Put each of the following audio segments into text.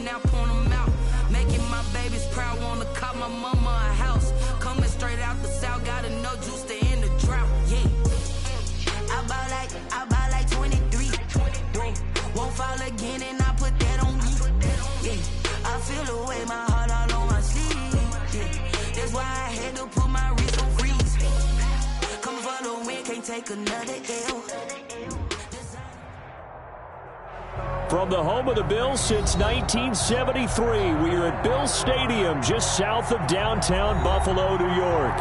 now point them out. Making my babies proud, wanna cop my mama a house. Coming straight out the south, gotta know juice to end the drought. Yeah. I buy like 23. Won't fall again and I put that on me. Yeah. I feel the way, my heart all on my sleeve. Yeah. That's why I had to put my wrist on freeze. Coming for the win, can't take another L. From the home of the Bills since 1973, we are at Bills Stadium just south of downtown Buffalo, New York.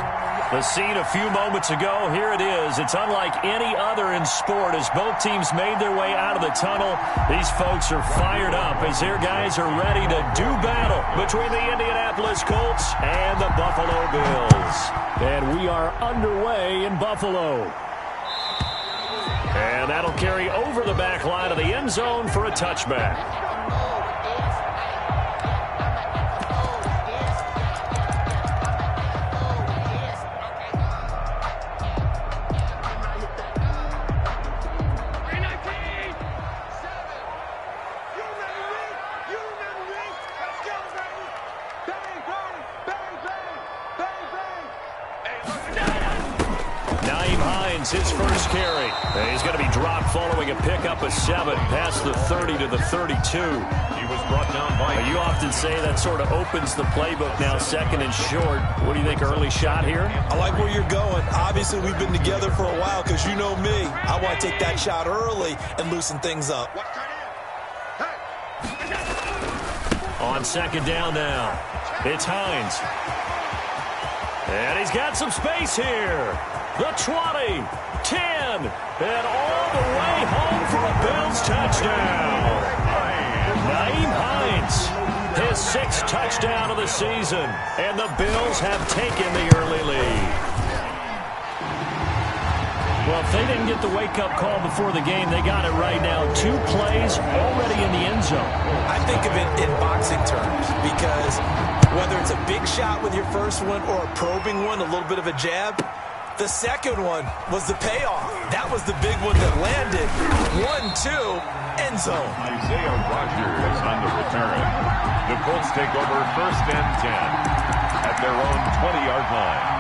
The scene a few moments ago, here it is. It's unlike any other in sport as both teams made their way out of the tunnel. These folks are fired up as their guys are ready to do battle between the Indianapolis Colts and the Buffalo Bills. And we are underway in Buffalo. And that'll carry over the back line of the end zone for a touchback. His first carry. He's going to be dropped following a pickup of 7 past the 30 to the 32. He was brought down by... You often say that sort of opens the playbook now, second and short. What do you think, early shot here? I like where you're going. Obviously, we've been together for a while because you know me. I want to take that shot early and loosen things up. On second down now, it's Hines. And he's got some space here. The 20, 10, and all the way home for a Bills touchdown. Nyheim Hines, his 6th touchdown of the season, and the Bills have taken the early lead. Well, if they didn't get the wake-up call before the game, they got it right now. 2 plays already in the end zone. I think of it in boxing terms because whether it's a big shot with your first one or a probing one, a little bit of a jab, the second one was the payoff. That was the big one that landed. 1-2, end zone. Isaiah Rodgers on the return. The Colts take over 1st and 10 at their own 20-yard line.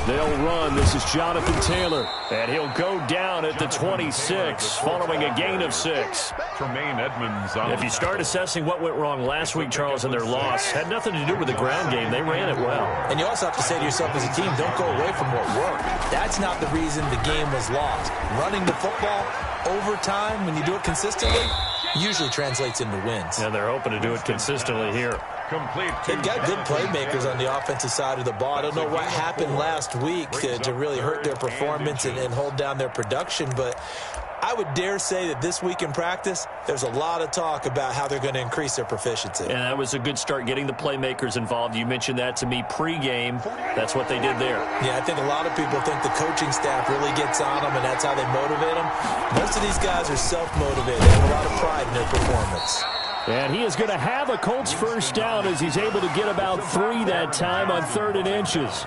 They'll run. This is Jonathan Taylor. And he'll go down at the 26 following a gain of 6. Tremaine Edmonds on. If you start assessing what went wrong last week, Charles, in their loss, had nothing to do with the ground game. They ran it well. And you also have to say to yourself as a team, don't go away from what worked. That's not the reason the game was lost. Running the football over time, when you do it consistently, usually translates into wins. And they're hoping to do it consistently here. They've got good playmakers on the offensive side of the ball. I don't know what happened last week to really hurt their performance and hold down their production, but I would dare say that this week in practice, there's a lot of talk about how they're going to increase their proficiency. And that was a good start, getting the playmakers involved. You mentioned that to me pregame. That's what they did there. Yeah, I think a lot of people think the coaching staff really gets on them, and that's how they motivate them. Most of these guys are self-motivated. They have a lot of pride in their performance. And he is going to have a Colts first down as he's able to get about 3 that time on 3rd and inches.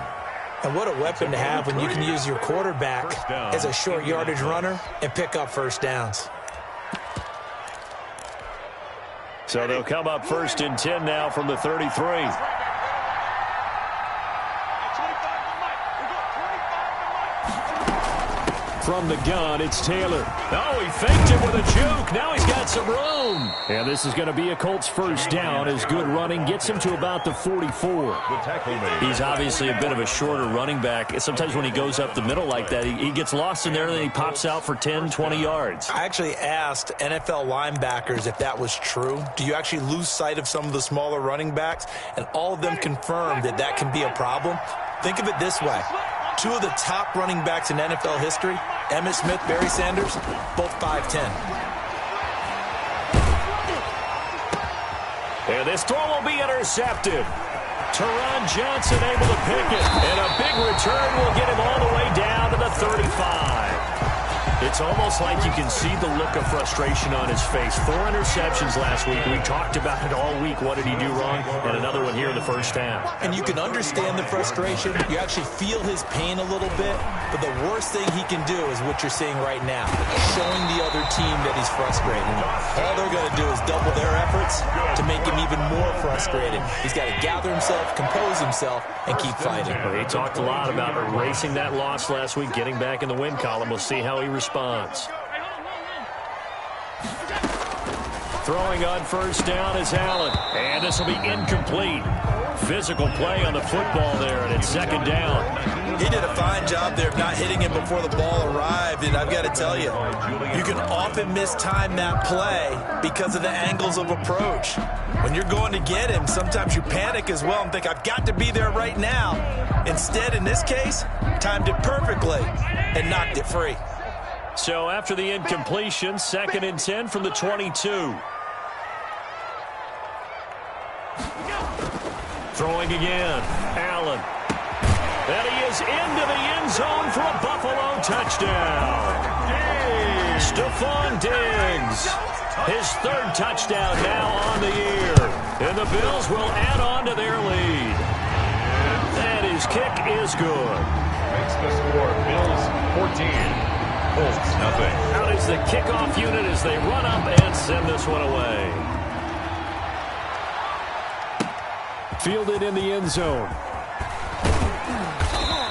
And what a weapon to have when you can use your quarterback as a short yardage runner and pick up first downs. So they'll come up 1st and 10 now from the 33. From the gun, it's Taylor. Oh, he faked it with a juke. Now he's got some room. And this is going to be a Colts first down as good running gets him to about the 44. He's obviously a bit of a shorter running back. Sometimes when he goes up the middle like that, he gets lost in there and then he pops out for 10, 20 yards. I actually asked NFL linebackers if that was true. Do you actually lose sight of some of the smaller running backs? And all of them confirmed that that can be a problem. Think of it this way. 2 of the top running backs in NFL history, Emmitt Smith, Barry Sanders, both 5'10". And this throw will be intercepted. Teron Johnson able to pick it. And a big return will get him all the way down to the 35. It's almost like you can see the look of frustration on his face. 4 interceptions last week. We talked about it all week. What did he do wrong? And another one here in the first half. And you can understand the frustration. You actually feel his pain a little bit. But the worst thing he can do is what you're seeing right now, showing the other team that he's frustrated. All they're going to do is double their efforts to make him even more frustrated. He's got to gather himself, compose himself, and keep fighting. Well, he talked a lot about erasing that loss last week, getting back in the win column. We'll see how he responds. Throwing on first down is Allen. And this will be incomplete. Physical play on the football there, and it's second down. He did a fine job there of not hitting him before the ball arrived, and I've got to tell you, you can often mistime that play because of the angles of approach. When you're going to get him, sometimes you panic as well and think, I've got to be there right now. Instead, in this case, timed it perfectly and knocked it free. So after the incompletion, 2nd and 10 from the 22. Throwing again, Allen. And he is into the end zone for a Buffalo touchdown. Stephon Diggs, his 3rd touchdown now on the year. And the Bills will add on to their lead. And his kick is good. Makes the score Bills 14. Colts nothing. Out is the kickoff unit as they run up and send this one away. Fielded in the end zone.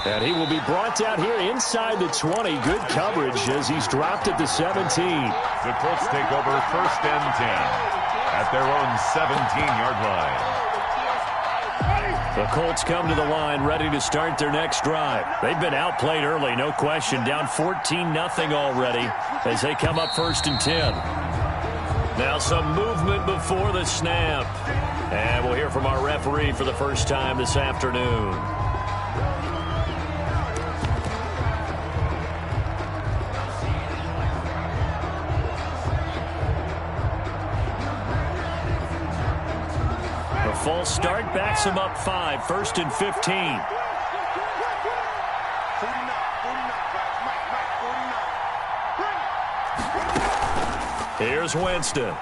And he will be brought down here inside the 20. Good coverage as he's dropped at the 17. The Colts take over 1st and 10 at their own 17-yard line. The Colts come to the line ready to start their next drive. They've been outplayed early, no question. Down 14-0 already as they come up 1st and 10. Now some movement before the snap. And we'll hear from our referee for the first time this afternoon. A false start backs him up 5, 1st and 15. Here's Winston.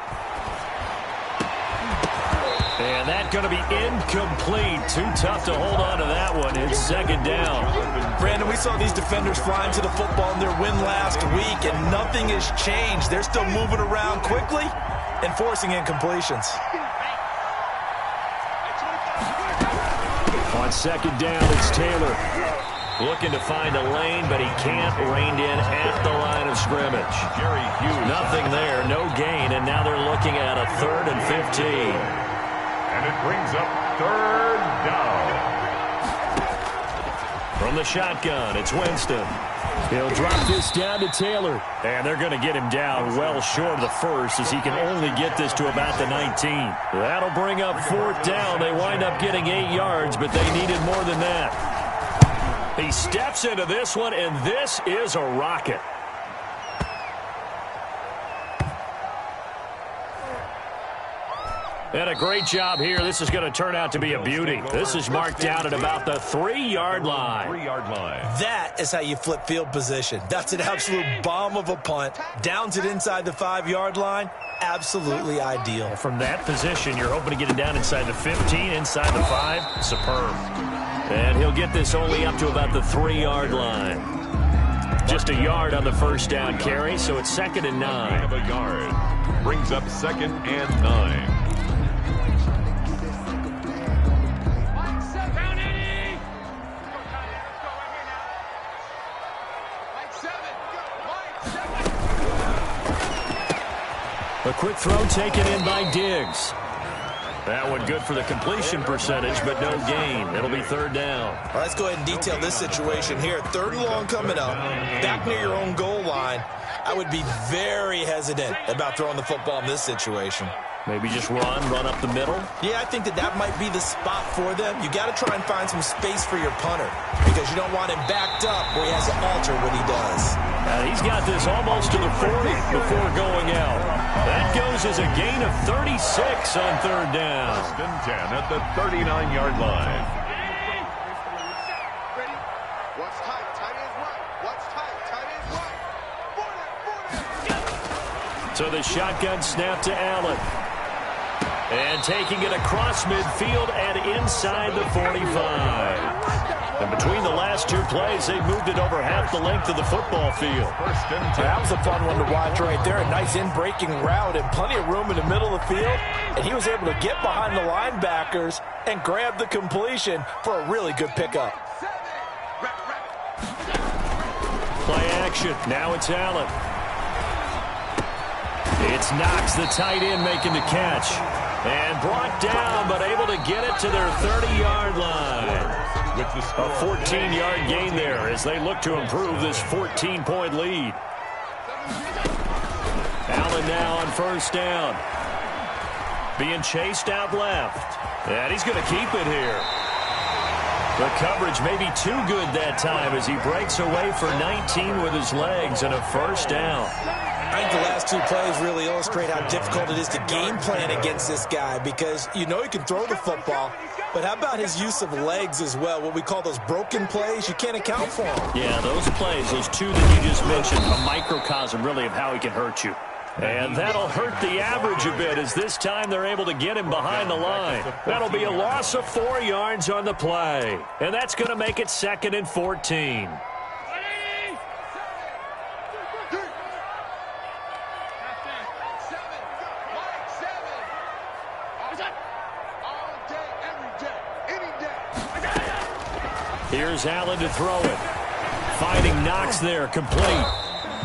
And that's going to be incomplete. Too tough to hold on to that one. It's 2nd down. Brandon, we saw these defenders flying to the football in their win last week, and nothing has changed. They're still moving around quickly and forcing incompletions. On 2nd down, it's Taylor. Looking to find a lane, but he can't. Reined in at the line of scrimmage. Nothing there, no gain, and now they're looking at a 3rd and 15. And it brings up 3rd down. From the shotgun, it's Winston. He'll drop this down to Taylor. And they're going to get him down well short of the 1st as he can only get this to about the 19. That'll bring up 4th down. They wind up getting 8 yards, but they needed more than that. He steps into this one, and this is a rocket. And a great job here. This is going to turn out to be a beauty. This is marked out at about the 3-yard line. That is how you flip field position. That's an absolute bomb of a punt. Downs it inside the 5-yard line. Absolutely ideal. From that position, you're hoping to get it down inside the 15, inside the 5. Superb. And he'll get this only up to about the 3-yard line. Just a yard on the first down carry, so it's 2nd and 9. Of a yard. Brings up 2nd and 9. A quick throw taken in by Diggs. That one good for the completion percentage, but no gain. It'll be 3rd down. All right, let's go ahead and detail this situation here. 3rd and long coming up, back near your own goal line. I would be very hesitant about throwing the football in this situation. Maybe just run up the middle? Yeah, I think that might be the spot for them. You got to try and find some space for your punter because you don't want him backed up where he has to alter what he does. He's got this almost to the 40 before going out. That goes causes a gain of 36 on third down. First and 10 at the 39-yard line. What's tight? Tight is right. What's tight? Tight is right. So the shotgun snap to Allen. And taking it across midfield and inside the 45. And between the last two plays, they moved it over half the length of the football field. First and 10. That was a fun one to watch right there. A nice in-breaking route and plenty of room in the middle of the field. And he was able to get behind the linebackers and grab the completion for a really good pickup. Play action. Now it's Allen. It's Knox, the tight end, making the catch. And brought down, but able to get it to their 30-yard line. With the A 14-yard gain there as they look to improve this 14-point lead. Allen now on first down. Being chased out left. And he's going to keep it here. The coverage may be too good that time as he breaks away for 19 with his legs and a first down. I think the last two plays really illustrate how difficult it is to game plan against this guy because you know he can throw the football, but how about his use of legs as well, what we call those broken plays? You can't account for them. Yeah, those plays, those two that you just mentioned, a microcosm really of how he can hurt you. And that'll hurt the average a bit as this time they're able to get him behind the line. That'll be a loss of 4 yards on the play. And that's going to make it 2nd and 14. Here's Allen to throw it. Finding Knox there, complete.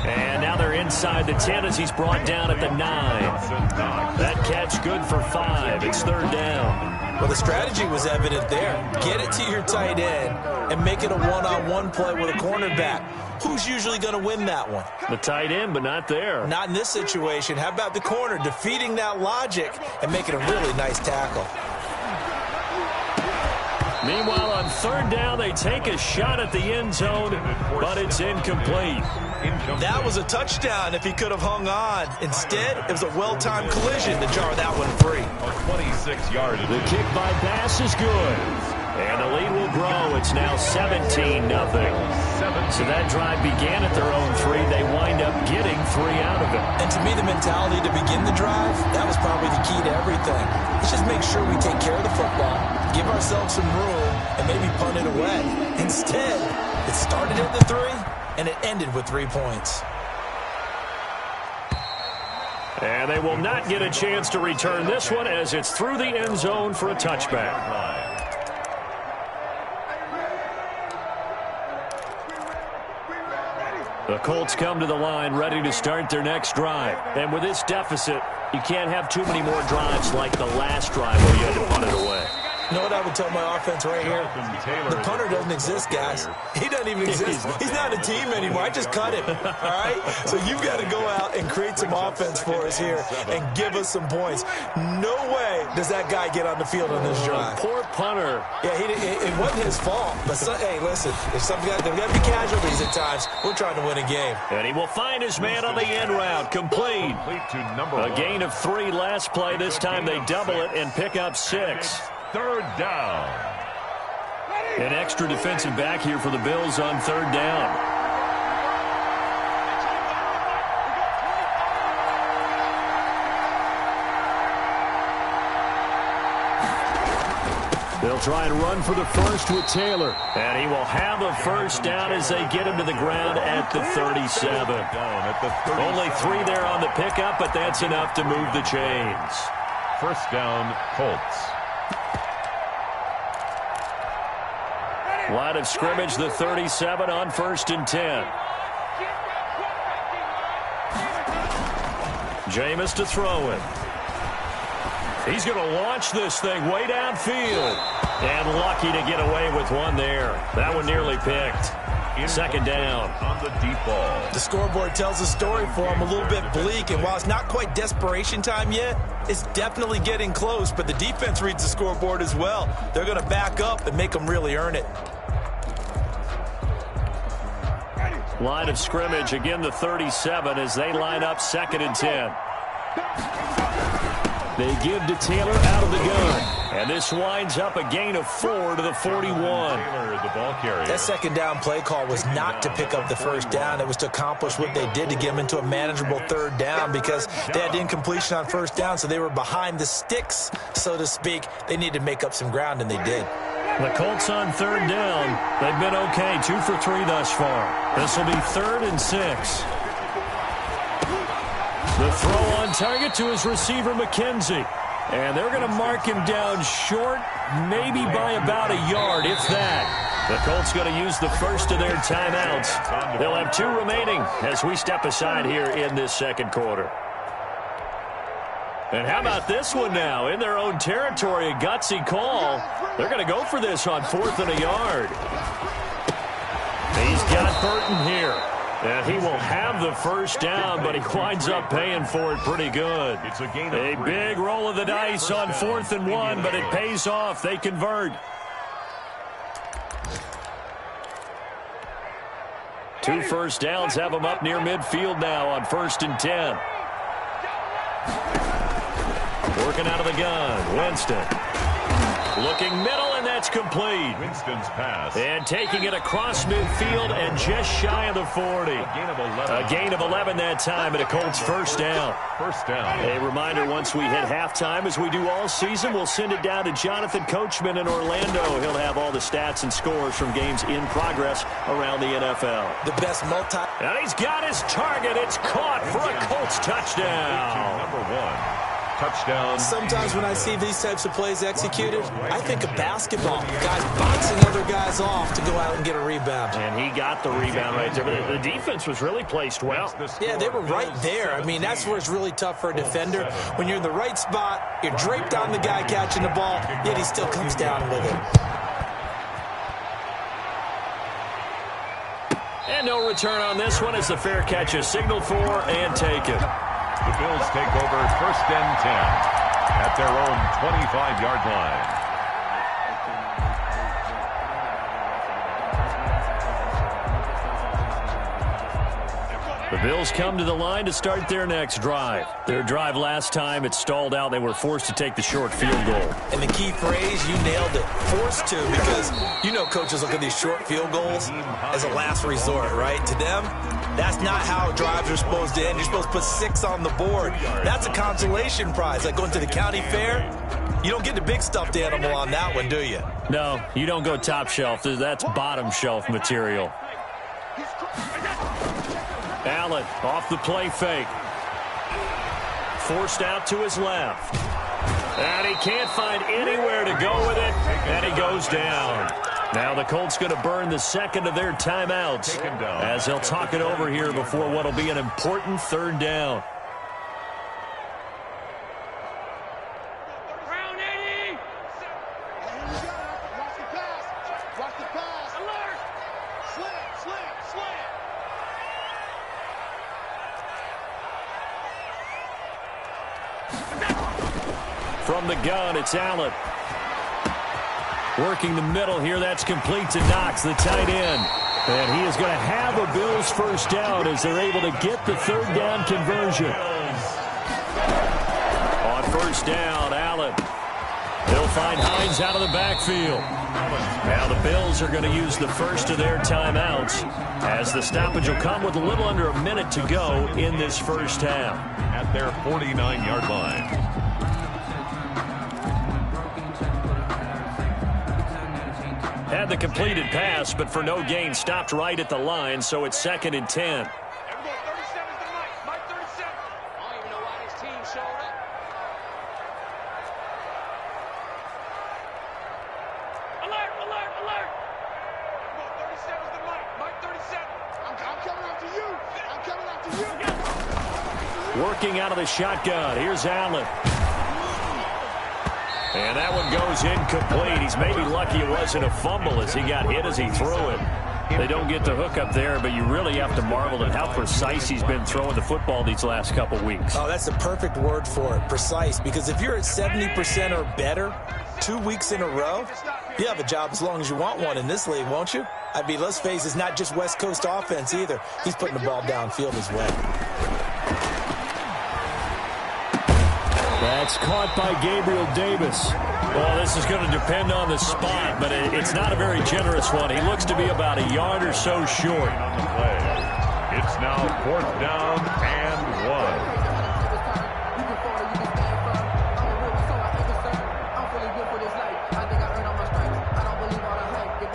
And now they're inside the 10 as he's brought down at the 9. That catch good for 5. It's third down. Well, the strategy was evident there. Get it to your tight end and make it a one-on-one play with a cornerback. Who's usually going to win that one? The tight end, but not there. Not in this situation. How about the corner defeating that logic and making a really nice tackle? Meanwhile, on third down, they take a shot at the end zone, but it's incomplete. That was a touchdown if he could have hung on. Instead, it was a well-timed collision to jar that one free. A 26-yard. The kick by pass is good. And the lead will grow. It's now 17-0. So that drive began at their own 3. They wind up getting 3 out of it. And to me, the mentality to begin the drive, that was probably the key to everything. Let's just make sure we take care of the football, give ourselves some room, and maybe punt it away. Instead, it started at the 3, and it ended with 3 points. And they will not get a chance to return this one as it's through the end zone for a touchback. The Colts come to the line ready to start their next drive. And with this deficit, you can't have too many more drives like the last drive where you had to punt it away. You know what I would tell my offense right here? The punter doesn't exist, guys. He doesn't even exist. He's not a team anymore. I just cut him, all right? So you've got to go out and create some offense for us here and give us some points. No way does that guy get on the field on this drive. Poor punter. Yeah, it wasn't his fault. But, hey, listen, there's got to be casualties at times. We're trying to win a game. And he will find his man on the end route. Complete. A gain of 3 last play. This time they double it and pick up 6. Third down. An extra defensive back here for the Bills on third down. They'll try and run for the first with Taylor. And he will have a first down as they get him to the ground at the 37. Only 3 there on the pickup, but that's enough to move the chains. First down, Colts. Line of scrimmage, the 37 on 1st and 10. Jameis to throw it. He's going to launch this thing way downfield. And lucky to get away with one there. That one nearly picked. Second down. On the deep ball. The scoreboard tells a story for him, a little bit bleak. And while it's not quite desperation time yet, it's definitely getting close. But the defense reads the scoreboard as well. They're going to back up and make them really earn it. Line of scrimmage, again the 37 as they line up 2nd and 10. They give to Taylor out of the gun. And this winds up a gain of 4 to the 41. Taylor, the ball carrier. That second down play call was not to pick up the first down. It was to accomplish what they did to get them into a manageable third down because they had incompletion on first down, so they were behind the sticks, so to speak. They needed to make up some ground, and they did. The Colts on third down. They've been okay, 2 for 3 thus far. This will be 3rd and 6. The throw on target to his receiver, McKenzie. And they're going to mark him down short, maybe by about a yard, if that. The Colts going to use the first of their timeouts. They'll have 2 remaining as we step aside here in this second quarter. And how about this one now? In their own territory, a gutsy call. They're going to go for this on 4th and a yard. He's got Burton here. And he will have the first down, but he winds up paying for it pretty good. It's a gain of A 3. big roll of the dice on 4th and 1, but it pays off. They convert. 2 first downs have them up near midfield now on 1st and 10. Working out of the gun, Winston. Looking middle, and that's complete. Winston's pass. And taking it across midfield and just shy of the 40. A gain of 11. A gain of 11 that time, and a Colts first down. First down. A reminder, once we hit halftime, as we do all season, we'll send it down to Jonathan Coachman in Orlando. He'll have all the stats and scores from games in progress around the NFL. The best And he's got his target. It's caught for a Colts touchdown. Number 1. Touchdown. Sometimes when I see these types of plays executed, I think of basketball. Guys boxing other guys off to go out and get a rebound. And he got the rebound right there. But the defense was really placed well. Yeah, they were right there. I mean, that's where it's really tough for a defender. When you're in the right spot, you're draped on the guy catching the ball, yet he still comes down with it. And no return on this one as the fair catch is signaled for and taken. The Bills take over 1st and 10 at their own 25-yard line. The Bills come to the line to start their next drive. Their drive last time, it stalled out. They were forced to take the short field goal. And the key phrase, you nailed it, forced to, because you know coaches look at these short field goals as a last resort, right? To them, that's not how drives are supposed to end. You're supposed to put 6 on the board. That's a consolation prize. Like going to the county fair, you don't get the big stuffed animal on that one, do you? No, you don't go top shelf. That's bottom shelf material. Allen off the play fake. Forced out to his left. And he can't find anywhere to go with it. And he goes down. Now the Colts going to burn the second of their timeouts as they'll talk it over here before what will be an important 3rd down. From the gun, it's Allen. Working the middle here, that's complete to Knox, the tight end. And he is going to have a Bills first down as they're able to get the 3rd down conversion. On 1st down, Allen. He'll find Hines out of the backfield. Now the Bills are going to use the first of their timeouts as the stoppage will come with a little under a minute to go in this first half. At their 49-yard line. Had the completed pass, but for no gain, stopped right at the line, so it's 2nd and 10. Mike 37's the Mike 37. I don't even know why this team showed up. Alert, alert, alert. 37's the Mike 37. I'm coming after you. I'm coming after you. Working out of the shotgun. Here's Allen. And that one goes incomplete. He's maybe lucky it wasn't a fumble as he got hit as he threw it. They don't get the hook up there, but you really have to marvel at how precise he's been throwing the football these last couple weeks. Oh, that's the perfect word for it, precise, because if you're at 70% or better 2 weeks in a row, you have a job as long as you want one in this league, won't you? I mean, let's face it, it's not just West Coast offense either. He's putting the ball downfield as well. That's caught by Gabriel Davis. Well, this is going to depend on the spot, but it's not a very generous one. He looks to be about a yard or so short. On the play. It's now 4th down and 1.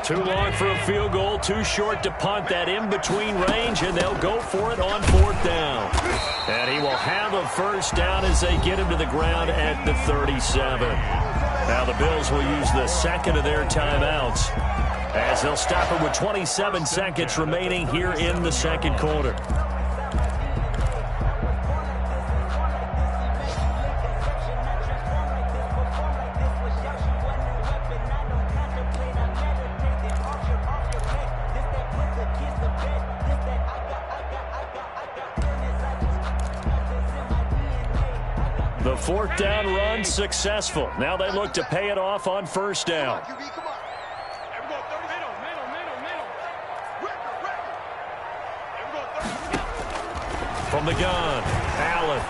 Too long for a field goal, too short to punt. That in-between range, and they'll go for it on 4th down. And he will have a first down as they get him to the ground at the 37. Now the Bills will use the second of their timeouts as they'll stop him with 27 seconds remaining here in the second quarter. The 4th down run successful. Now they look to pay it off on 1st down. From the gun, Allen.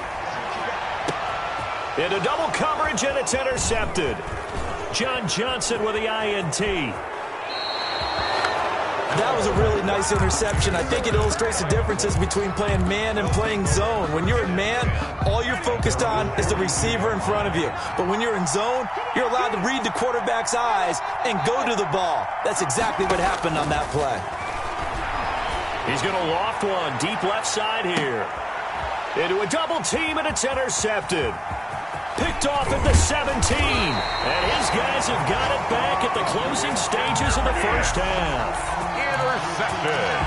Into double coverage, and it's intercepted. John Johnson with the INT. That was a really nice interception. I think it illustrates the differences between playing man and playing zone. When you're in man, all you're focused on is the receiver in front of you. But when you're in zone, you're allowed to read the quarterback's eyes and go to the ball. That's exactly what happened on that play. He's going to loft one deep left side here. Into a double team, and it's intercepted. Picked off at the 17. And his guys have got it back at the closing stages of the first half. Intercepted.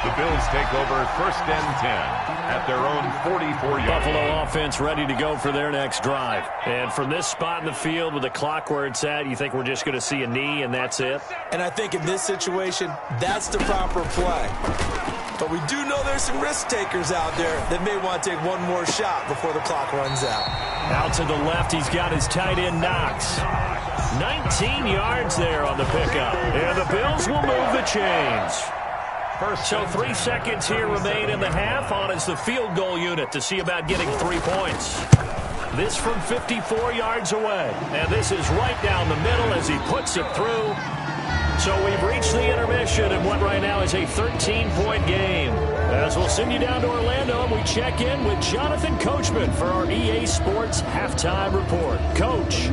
The Bills take over 1st and 10 at their own 44-yard line. Buffalo offense ready to go for their next drive. And from this spot in the field with the clock where it's at, you think we're just going to see a knee and that's it? And I think in this situation, that's the proper play. But we do know there's some risk takers out there that may want to take one more shot before the clock runs out. Out to the left, he's got his tight end Knox. 19 yards there on the pickup. And the Bills will move the chains. So 3 seconds here remain in the half on as the field goal unit to see about getting 3 points. This from 54 yards away. And this is right down the middle as he puts it through. So we've reached the intermission in what right now is a 13-point game. As we'll send you down to Orlando, and we check in with Jonathan Coachman for our EA Sports Halftime Report. Coach.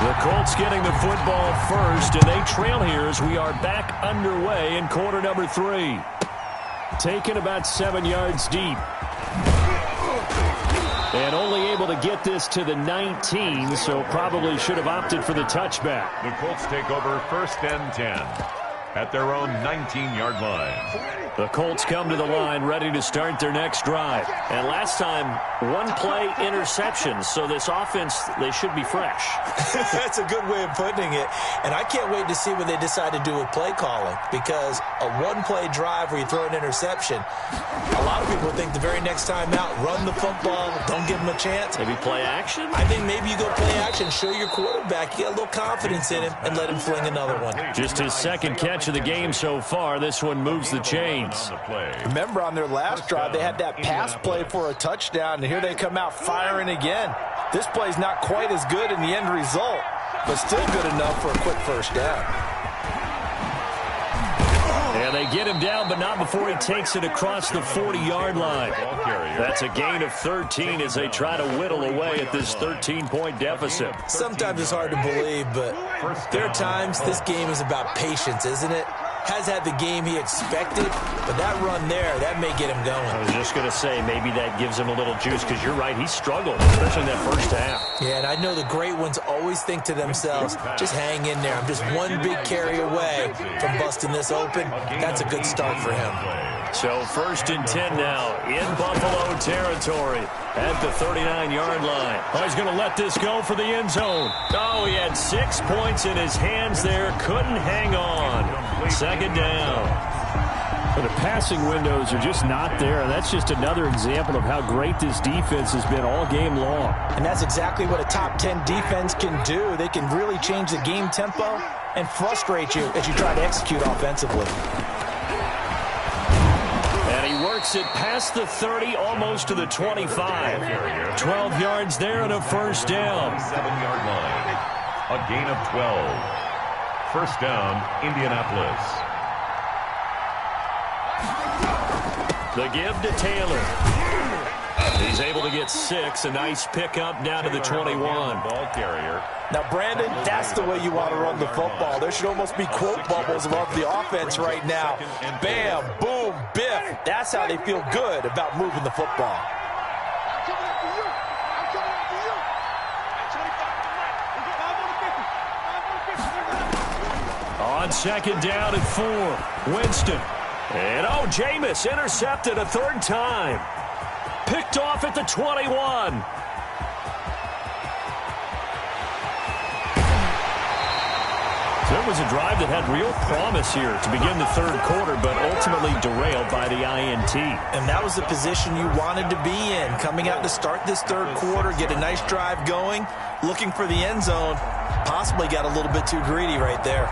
The Colts getting the football first, and they trail here as we are back underway in quarter number 3. Taken about 7 yards deep. And only able to get this to the 19, so probably should have opted for the touchback. The Colts take over 1st and 10 at their own 19-yard line. The Colts come to the line ready to start their next drive. And last time, one play interception, so this offense, they should be fresh. That's a good way of putting it. And I can't wait to see what they decide to do with play calling, because a one-play drive where you throw an interception, a lot of people think the very next time out, run the football, don't give them a chance. Maybe play action? I think maybe you go play action, show your quarterback, you get a little confidence in him, and let him fling another one. Just his second catch of the game so far. This one moves the chains. Remember on their last drive, they had that pass play for a touchdown, and here they come out firing again. This play's not quite as good in the end result, but still good enough for a quick first down. And they get him down, but not before he takes it across the 40-yard line. That's a gain of 13 as they try to whittle away at this 13-point deficit. Sometimes it's hard to believe, but there are times this game is about patience, isn't it? Has had the game he expected, but that run there, that may get him going. I was just going to say, maybe that gives him a little juice, because you're right, he struggled, especially in that first half. Yeah, and I know the great ones always think to themselves, just hang in there. I'm just one big carry away from busting this open. That's a good start for him. So 1st and 10 now in Buffalo territory at the 39-yard line. Oh, he's going to let this go for the end zone. Oh, he had 6 points in his hands there. Couldn't hang on. Second down. The passing windows are just not there. And that's just another example of how great this defense has been all game long. And that's exactly what a top 10 defense can do. They can really change the game tempo and frustrate you as you try to execute offensively. And he works it past the 30, almost to the 25. 12 yards there and a first down. 7-yard line. A gain of 12. First down, Indianapolis. The give to Taylor. He's able to get 6. A nice pickup down to the 21. Ball carrier. Now, Brandon, that's the way you want to run the football. There should almost be quote bubbles above the offense right now. Bam, boom, biff. That's how they feel good about moving the football. I'm coming after you. I'm coming after you. At 25 on the right. We go 5 on the 50. 5 on the 50. On second down and 4. Winston. And, Jameis intercepted a third time. Picked off at the 21. So it was a drive that had real promise here to begin the third quarter, but ultimately derailed by the INT. And that was the position you wanted to be in. Coming out to start this third quarter, get a nice drive going, looking for the end zone. Possibly got a little bit too greedy right there.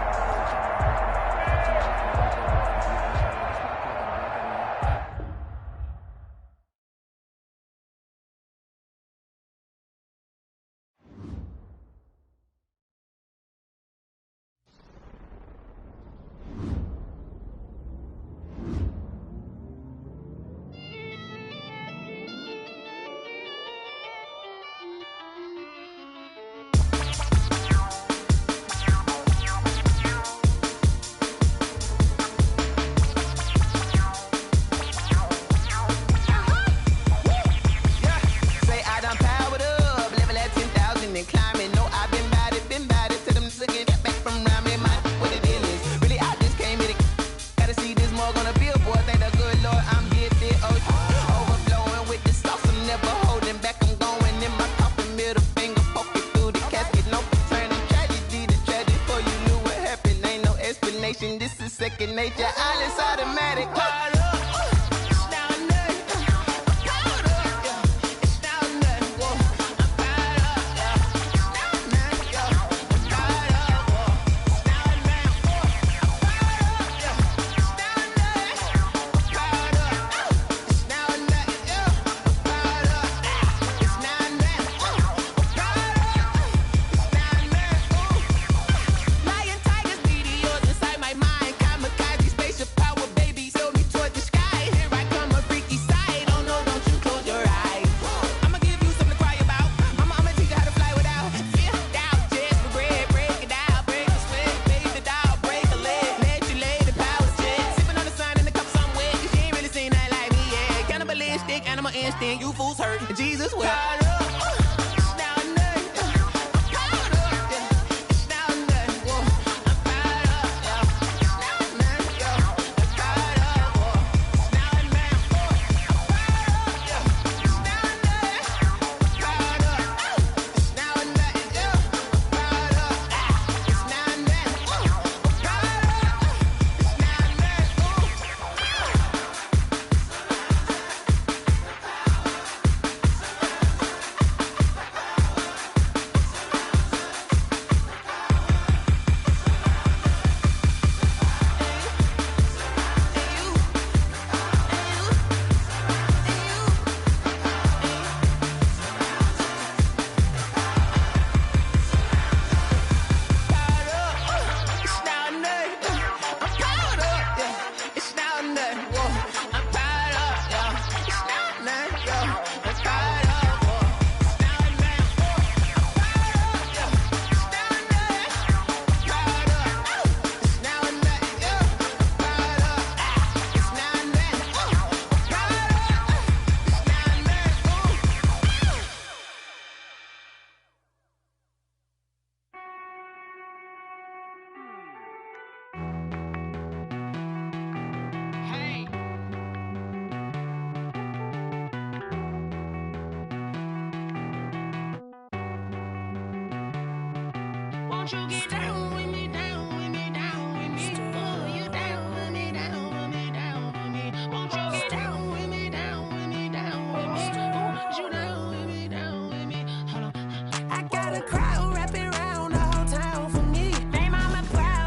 I got a crowd wrapping around the whole town for me. They mama proud.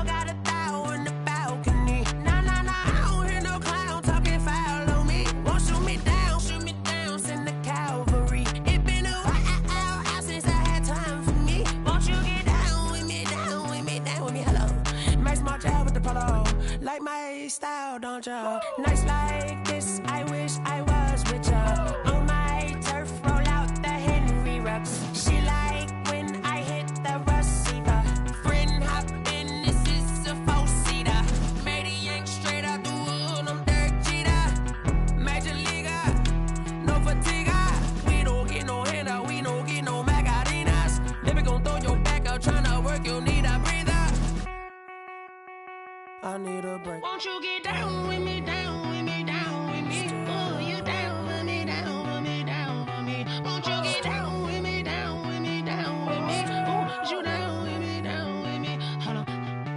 Gel with the polo, like my style, don't ya? Nights like this, I wish I was with ya. On my turf, roll out the Henry Rux. She like when I hit the receiver. Friend hop in, this is a four-seater. Made a yank straight out the wood, I'm Derek Jeter. Major leaguer, no fatigue. We don't get no handout, we don't get no Magarinas. Never gon' throw your back out, tryna work, you need a breather. I need a break. Won't you get down with me, down with me, down with me? Oh, you down with me, down with me, down with me. Won't you get down with me, down with me, down with me? Oh, you down with me, down with me. Hold on.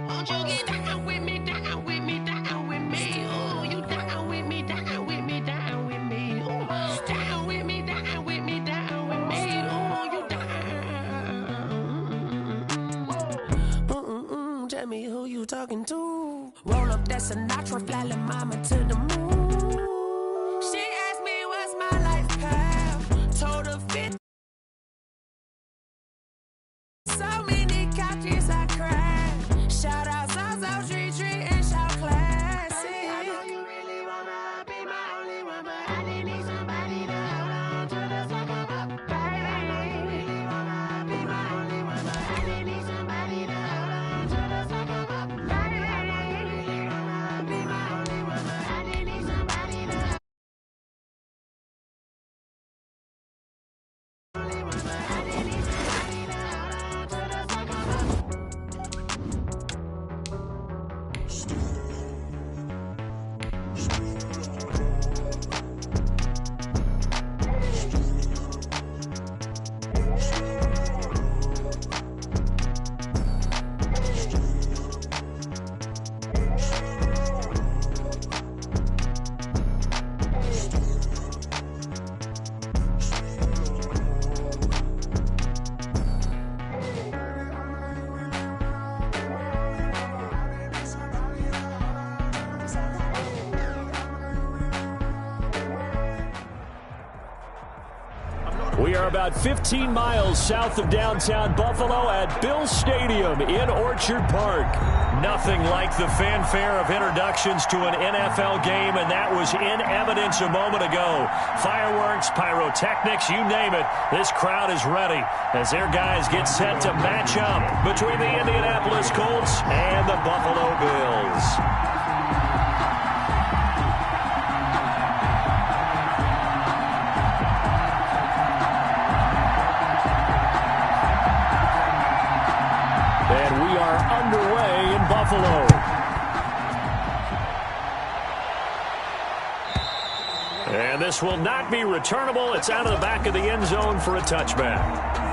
Won't you get down with me, down with me, down with me? Oh, you down with me, down with me, down with me. Oh, down with me, down with me, down with me. Oh, you down. Tell me who you talking to. Roll up that Sinatra, fly la mama to the moon. She asked me what's my life path. Told her 50. So many couches I cried. Shout out South Street and shout classic. I know you really wanna be my only one, but I didn't need somebody to hold on to the second up. Baby, I know you really wanna be my only one, but I didn't need somebody to hold on to the second up. Baby, I know you really wanna be my only one, but I didn't need somebody to hold on to the second up. We are about 15 miles south of downtown Buffalo at Bill Stadium in Orchard Park. Nothing like the fanfare of introductions to an NFL game, and that was in evidence a moment ago. Fireworks, pyrotechnics, you name it. This crowd is ready as their guys get set to match up between the Indianapolis Colts and the Buffalo Bills. And we are underway in Buffalo. And this will not be returnable. It's out of the back of the end zone for a touchback.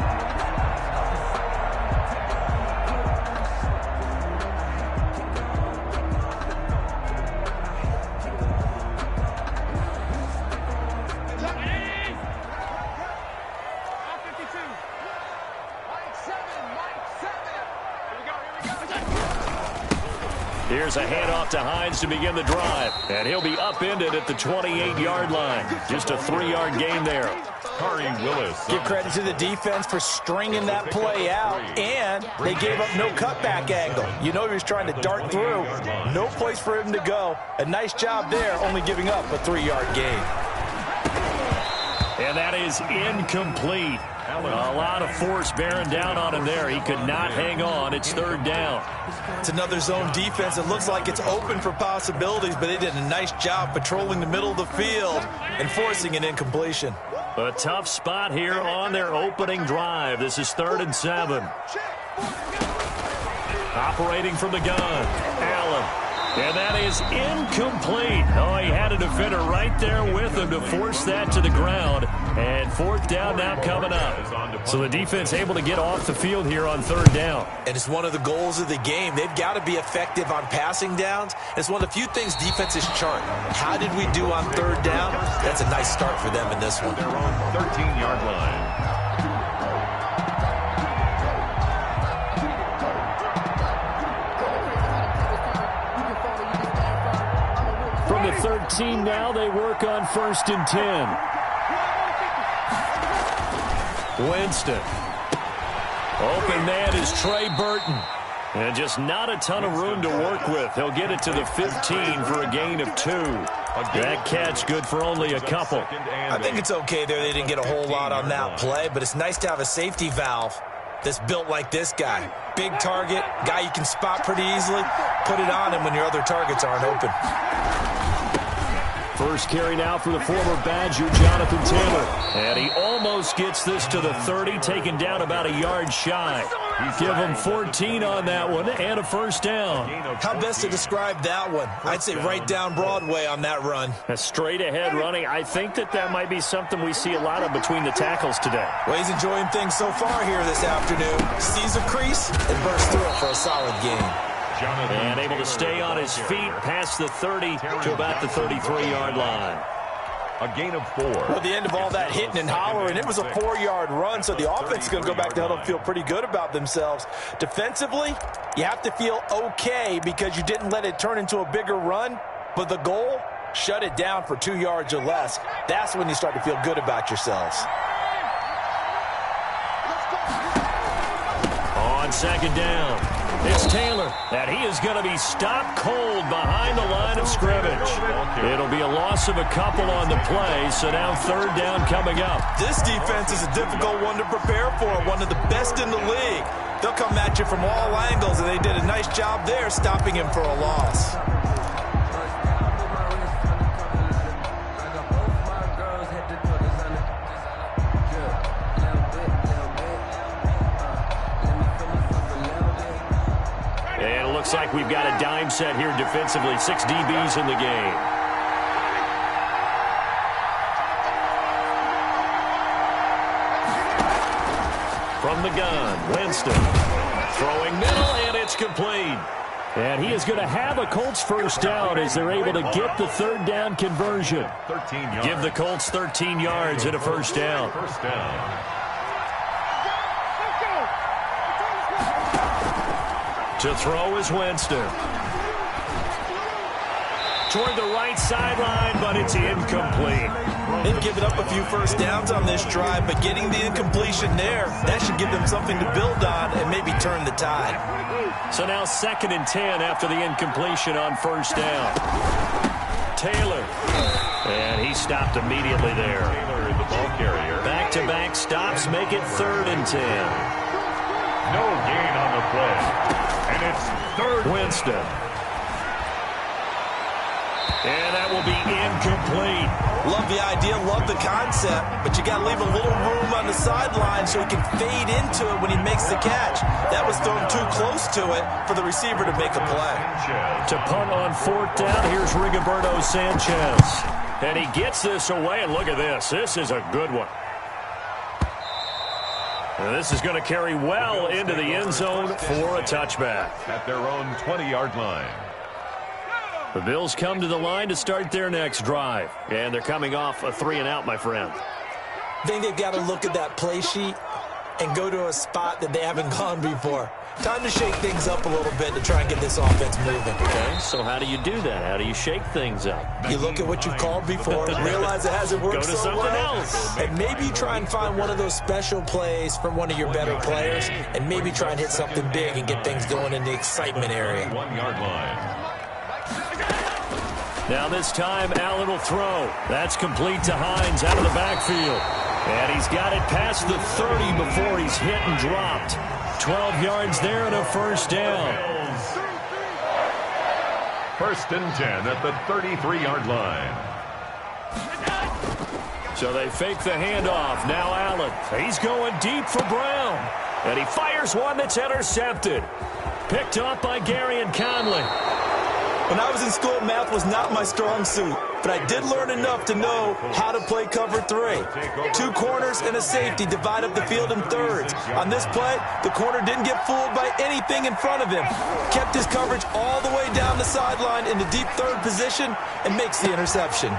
Here's a handoff to Hines to begin the drive. And he'll be upended at the 28-yard line. Just a 3-yard gain there. Corey Willis. Give credit to the defense for stringing that play out, and they gave up no cutback angle. You know he was trying to dart through. No place for him to go. A nice job there, only giving up a 3-yard gain. And that is incomplete. A lot of force bearing down on him there. He could not hang on. It's third down. It's another zone defense. It looks like it's open for possibilities, but they did a nice job patrolling the middle of the field and forcing an incompletion. A tough spot here on their opening drive. This is 3rd and 7. Operating from the gun, Allen. And that is incomplete. Oh, he had a defender right there with him to force that to the ground. And 4th down now coming up. So the defense able to get off the field here on 3rd down. And it's one of the goals of the game. They've got to be effective on passing downs. It's one of the few things defenses chart. How did we do on 3rd down? That's a nice start for them in this one. Their own 13-yard line. From the 13 now, they work on 1st and 10. Winston. Open man is Trey Burton. And just not a ton of room to work with. He'll get it to the 15 for a gain of 2. That catch good for only a couple. I think it's okay there. They didn't get a whole lot on that play, but it's nice to have a safety valve that's built like this guy. Big target, guy you can spot pretty easily. Put it on him when your other targets aren't open. First carry now for the former Badger, Jonathan Taylor. And he almost gets this to the 30, taken down about a yard shy. Give him 14 on that one and a first down. How best to describe that one? I'd say right down Broadway on that run. A straight ahead running. I think that might be something we see a lot of between the tackles today. Well, he's enjoying things so far here this afternoon. Sees a crease and bursts through it for a solid gain. And able to stay on his feet past the 30 to about the 33-yard line. A gain of 4. Well, at the end of all that hitting and hollering, it was a 4-yard run, so the offense is going to go back to huddle and feel pretty good about themselves. Defensively, you have to feel okay because you didn't let it turn into a bigger run, but the goal, shut it down for 2 yards or less. That's when you start to feel good about yourselves. On second down, it's Taylor, and he is going to be stopped cold behind the line of scrimmage. It'll be a loss of a couple on the play, so now third down coming up. This defense is a difficult one to prepare for, one of the best in the league. They'll come at you from all angles, and they did a nice job there stopping him for a loss. Looks like we've got a dime set here defensively. 6 DBs in the game. From the gun, Winston. Throwing middle, and it's complete. And he is going to have a Colts first down as they're able to get the third down conversion. 13 yards. Give the Colts 13 yards and a first down. First down. To throw is Winston. Toward the right sideline, but it's incomplete. They've given up a few first downs on this drive, but getting the incompletion there, that should give them something to build on and maybe turn the tide. So now 2nd and 10 after the incompletion on first down. Taylor. And he stopped immediately there. Taylor, the ball carrier. Back-to-back stops make it 3rd and 10. No gain on the play. And it's third. Winston. And that will be incomplete. Love the idea, love the concept, but you got to leave a little room on the sideline so he can fade into it when he makes the catch. That was thrown too close to it for the receiver to make a play. To punt on 4th down, here's Rigoberto Sanchez. And he gets this away, and look at this. This is a good one. And this is going to carry well into the end zone for a touchback. At their own 20-yard line. The Bills come to the line to start their next drive. And they're coming off a 3-and-out, my friend. I think they've got to look at that play sheet and go to a spot that they haven't gone before. Time to shake things up a little bit to try and get this offense moving. Okay, so how do you do that? How do you shake things up? You look at what you've called before, realize it hasn't worked so well. Go to something else. And maybe try and find one of those special plays from one of your better players, and maybe try and hit something big and get things going in the excitement area. 1-yard line. Now this time, Allen will throw. That's complete to Hines out of the backfield. And he's got it past the 30 before he's hit and dropped. 12 yards there and a first down. 1st and 10 at the 33-yard line. So they fake the handoff. Now Allen. He's going deep for Brown. And he fires one that's intercepted. Picked up by Gary and Conley. When I was in school, math was not my strong suit, but I did learn enough to know how to play cover 3. 2 corners and a safety divide up the field in thirds. On this play, the corner didn't get fooled by anything in front of him. Kept his coverage all the way down the sideline in the deep third position and makes the interception.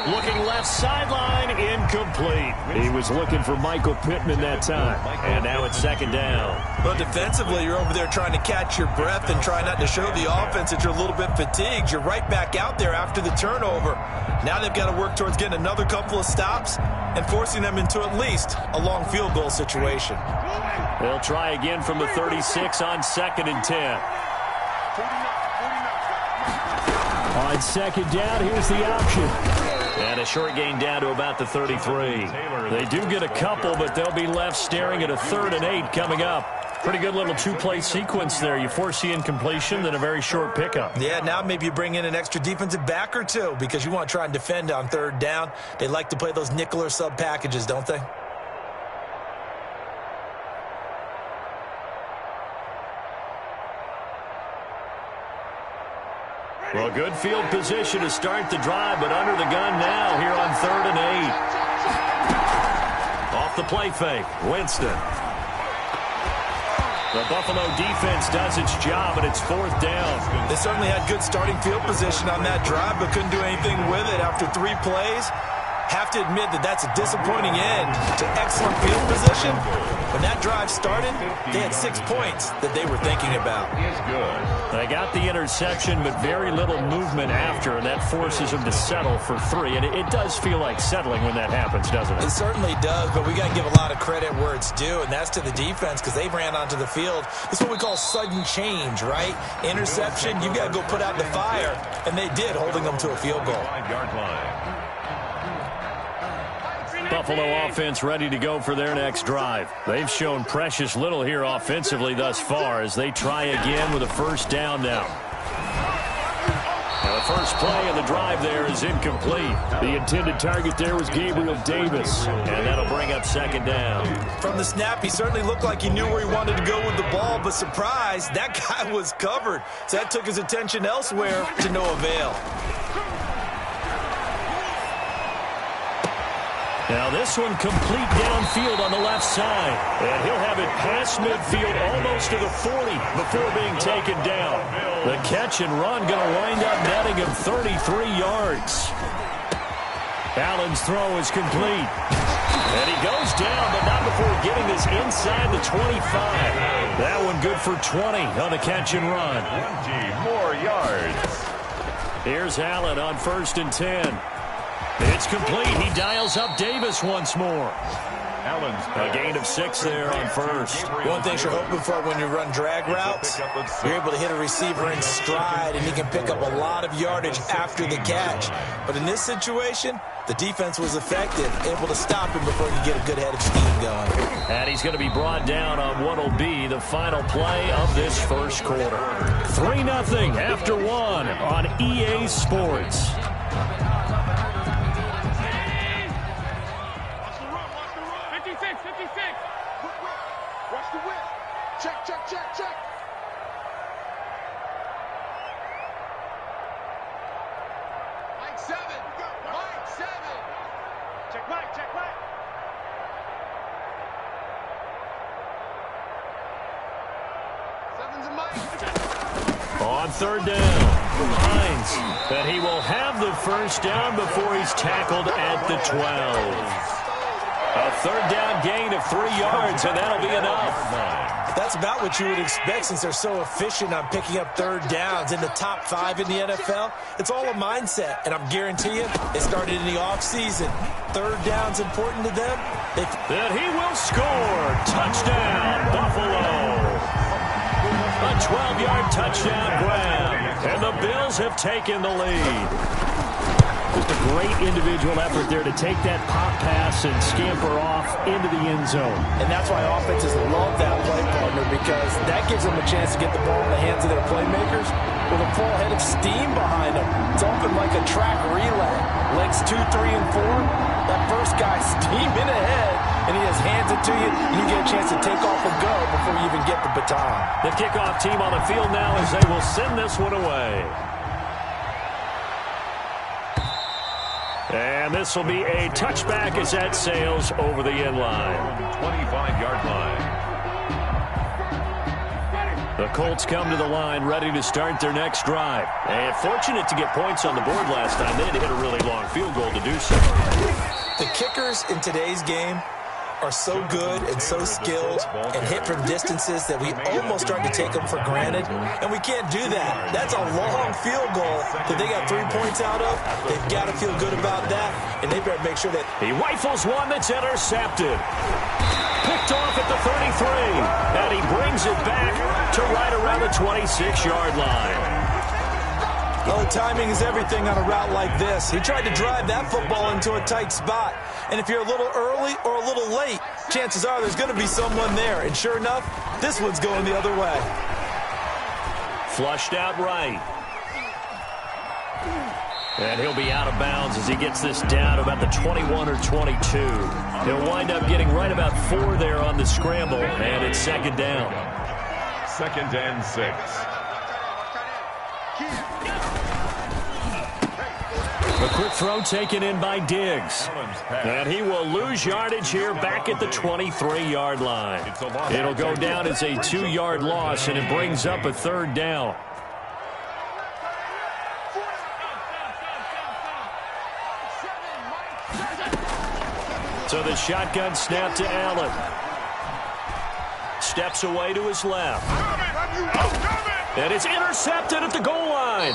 Looking left sideline, incomplete. He was looking for Michael Pittman that time. And now it's 2nd down. But defensively, you're over there trying to catch your breath and try not to show the offense that you're a little bit fatigued. You're right back out there after the turnover. Now they've got to work towards getting another couple of stops and forcing them into at least a long field goal situation. They'll try again from the 36 on 2nd and 10. On 2nd down, here's the option. And a short gain down to about the 33. They do get a couple, but they'll be left staring at a 3rd and 8 coming up. Pretty good little two-play sequence there. You force the incompletion, then a very short pickup. Yeah, now maybe you bring in an extra defensive back or two because you want to try and defend on 3rd down. They like to play those nickel or sub packages, don't they? Well, good field position to start the drive, but under the gun now here on 3rd and 8. Off the play fake, Winston. The Buffalo defense does its job, and it's 4th down. They certainly had good starting field position on that drive, but couldn't do anything with it after 3 plays. Have to admit that that's a disappointing end to excellent field position. When that drive started, they had 6 points that they were thinking about. They got the interception, but very little movement after, and that forces them to settle for 3. And it does feel like settling when that happens, doesn't it? It certainly does, but we got to give a lot of credit where it's due, and that's to the defense because they ran onto the field. It's what we call sudden change, right? Interception, you got to go put out the fire, and they did, holding them to a field goal. Buffalo offense ready to go for their next drive. They've shown precious little here offensively thus far as they try again with a 1st down now. The first play of the drive there is incomplete. The intended target there was Gabriel Davis, and that'll bring up 2nd down. From the snap, he certainly looked like he knew where he wanted to go with the ball, but surprise, that guy was covered. So that took his attention elsewhere to no avail. Now this one complete downfield on the left side. And he'll have it past midfield almost to the 40 before being taken down. The catch and run going to wind up netting him 33 yards. Allen's throw is complete. And he goes down, but not before getting this inside the 25. That one good for 20 on the catch and run. 20 more yards. Here's Allen on 1st and 10. It's complete. He dials up Davis once more. A gain of 6 there on 1st. One thing you're hoping for when you run drag routes, you're able to hit a receiver in stride, and he can pick up a lot of yardage after the catch. But in this situation, the defense was effective, able to stop him before he could get a good head of steam going. And he's going to be brought down on what will be the final play of this first quarter. 3-0 after 1 on EA Sports. Check. Mike 7. Check Mike. Seven's a Mike. On 3rd down, Hines. And he will have the 1st down before he's tackled at the 12. A 3rd down gain of 3 yards, and that'll be enough. That's about what you would expect since they're so efficient on picking up 3rd downs in the top 5 in the NFL. It's all a mindset, and I'm guaranteeing you, it started in the offseason. 3rd down's important to them. Then he will score. Touchdown, Buffalo. A 12-yard touchdown grab, and the Bills have taken the lead. Just a great individual effort there to take that pop pass and scamper off into the end zone. And that's why offenses love that play partner, because that gives them a chance to get the ball in the hands of their playmakers with a full head of steam behind them. It's often like a track relay. Legs 2, 3, and 4. That first guy steaming ahead, and he just hands it to you, and you get a chance to take off and go before you even get the baton. The kickoff team on the field now as they will send this one away. And this will be a touchback as that sails over the end line. 25-yard line. The Colts come to the line ready to start their next drive. And fortunate to get points on the board last time. They had to hit a really long field goal to do so. The kickers in today's game are so good and so skilled and hit from distances that we almost start to take them for granted, and we can't do that. That's a long field goal that they got 3 points out of. They've got to feel good about that, and they better make sure that... He rifles one that's intercepted. Picked off at the 33, and he brings it back to right around the 26-yard line. Oh, timing is everything on a route like this. He tried to drive that football into a tight spot. And if you're a little early or a little late, chances are there's going to be someone there. And sure enough, this one's going the other way. Flushed out right. And he'll be out of bounds as he gets this down to about the 21 or 22. He'll wind up getting right about 4 there on the scramble, and it's second down. 2nd and 6. A quick throw taken in by Diggs. And he will lose yardage here back at the 23-yard line. It'll go down as a 2-yard loss, and it brings up a 3rd down. So the shotgun snap to Allen. Steps away to his left. And it's intercepted at the goal line.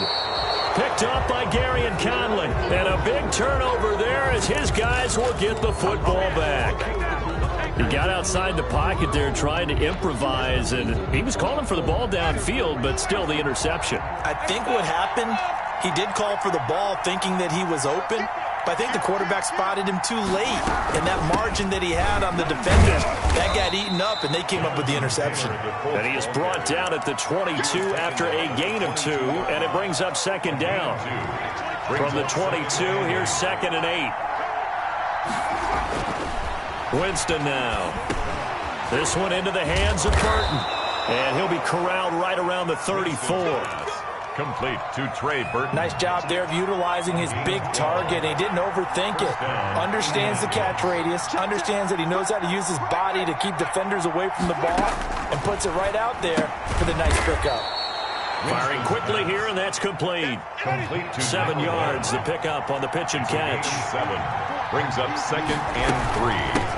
Picked up by Gary and Conley. And a big turnover there as his guys will get the football back. He got outside the pocket there trying to improvise, and he was calling for the ball downfield, but still the interception. I think what happened, he did call for the ball thinking that he was open, but I think the quarterback spotted him too late, and that margin that he had on the defenders, that got eaten up, and they came up with the interception. And he is brought down at the 22 after a gain of 2, and it brings up second down. From the 22, here's 2nd and 8. Winston now. This one into the hands of Burton, and he'll be corralled right around the 34. Complete to Trey Burton. Nice job there of utilizing his big target. He didn't overthink it. Understands the catch radius. Understands that he knows how to use his body to keep defenders away from the ball. And puts it right out there for the nice pickup. Firing quickly here, and that's complete. 7 yards, the pickup on the pitch and catch. 7. Brings up 2nd and 3.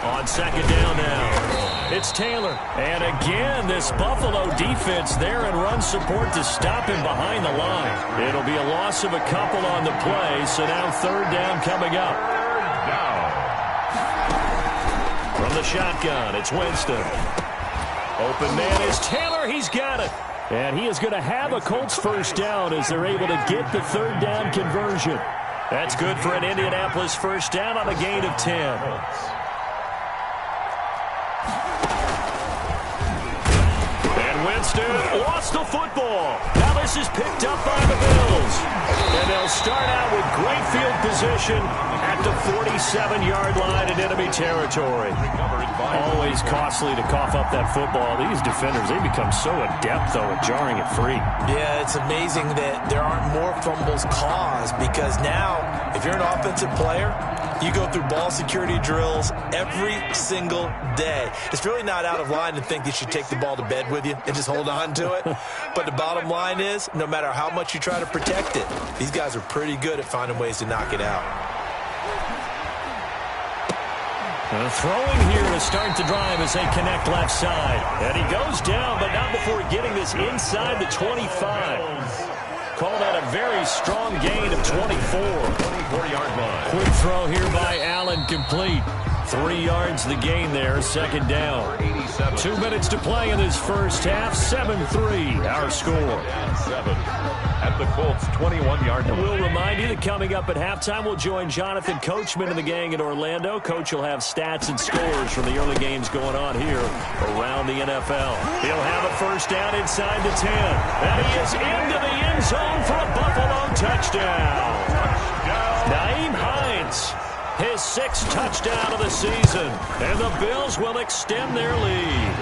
On second down now. It's Taylor. And again, this Buffalo defense there in run support to stop him behind the line. It'll be a loss of a couple on the play, so now 3rd down coming up. From the shotgun, it's Winston. Open man is Taylor. He's got it. And he is going to have a Colts first down as they're able to get the 3rd down conversion. That's good for an Indianapolis first down on a gain of 10. And Winston lost the football. Now this is picked up by the Bills. And they'll start out with great field position at the 47-yard line in enemy territory. Always costly to cough up that football. These defenders, they become so adept, though, at jarring it free. Yeah, it's amazing that there aren't more fumbles caused, because now, if you're an offensive player, you go through ball security drills every single day. It's really not out of line to think you should take the ball to bed with you and just hold on to it. But the bottom line is, no matter how much you try to protect it, these guys are pretty good at finding ways to knock it out. Throwing here to start the drive as they connect left side. And he goes down, but not before getting this inside the 25. Call that a very strong gain of 24. 24-yard line. Quick throw here by Allen, complete. 3 yards the gain there, second down. 2 minutes to play in this first half, 7-3, our score. 7 at the Colts 21-yard line. We'll remind you that coming up at halftime, we'll join Jonathan Coachman and the gang in Orlando. Coach will have stats and scores from the early games going on here around the NFL. He'll have a first down inside the 10. And he is into the end zone for a Buffalo touchdown. Nyheim Hines, his 6th touchdown of the season. And the Bills will extend their lead.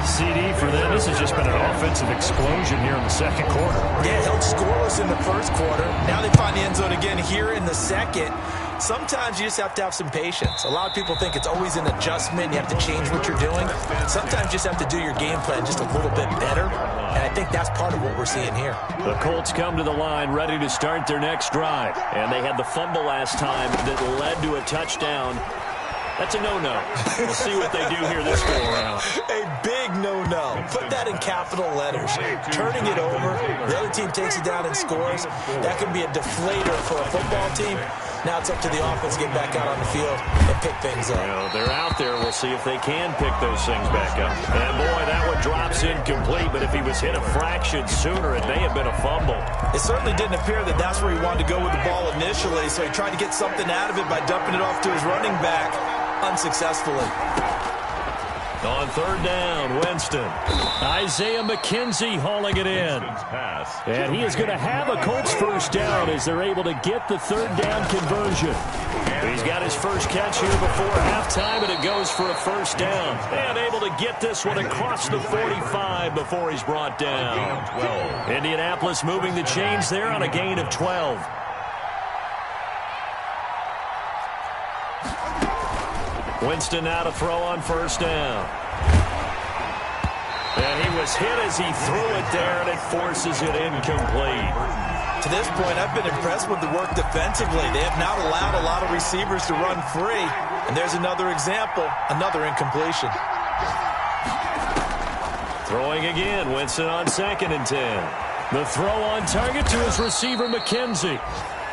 CD for them. This has just been an offensive explosion here in the second quarter. Yeah, held scoreless in the first quarter. Now they find the end zone again here in the second. Sometimes you just have to have some patience. A lot of people think it's always an adjustment. You have to change what you're doing. Sometimes you just have to do your game plan just a little bit better, and I think that's part of what we're seeing here. The Colts come to the line ready to start their next drive, and they had the fumble last time that led to a touchdown. That's a no-no. We'll see what they do here this go-around. A big no-no. Put that in capital letters. Turning it over, the other team takes it down and scores. That can be a deflator for a football team. Now it's up to the offense to get back out on the field and pick things up. They're out there. We'll see if they can pick those things back up. And, boy, that one drops incomplete, but if he was hit a fraction sooner, it may have been a fumble. It certainly didn't appear that that's where he wanted to go with the ball initially, so he tried to get something out of it by dumping it off to his running back. Unsuccessfully. On third down, Winston. Isaiah McKenzie hauling it in. And he is going to have a Colts first down as they're able to get the third down conversion. He's got his first catch here before halftime, and it goes for a first down. And able to get this one across the 45 before he's brought down. Indianapolis moving the chains there on a gain of 12. Winston now to throw on first down. And he was hit as he threw it there, and it forces it incomplete. To this point, I've been impressed with the work defensively. They have not allowed a lot of receivers to run free. And there's another example, another incompletion. Throwing again, Winston on 2nd and 10. The throw on target to his receiver, McKenzie.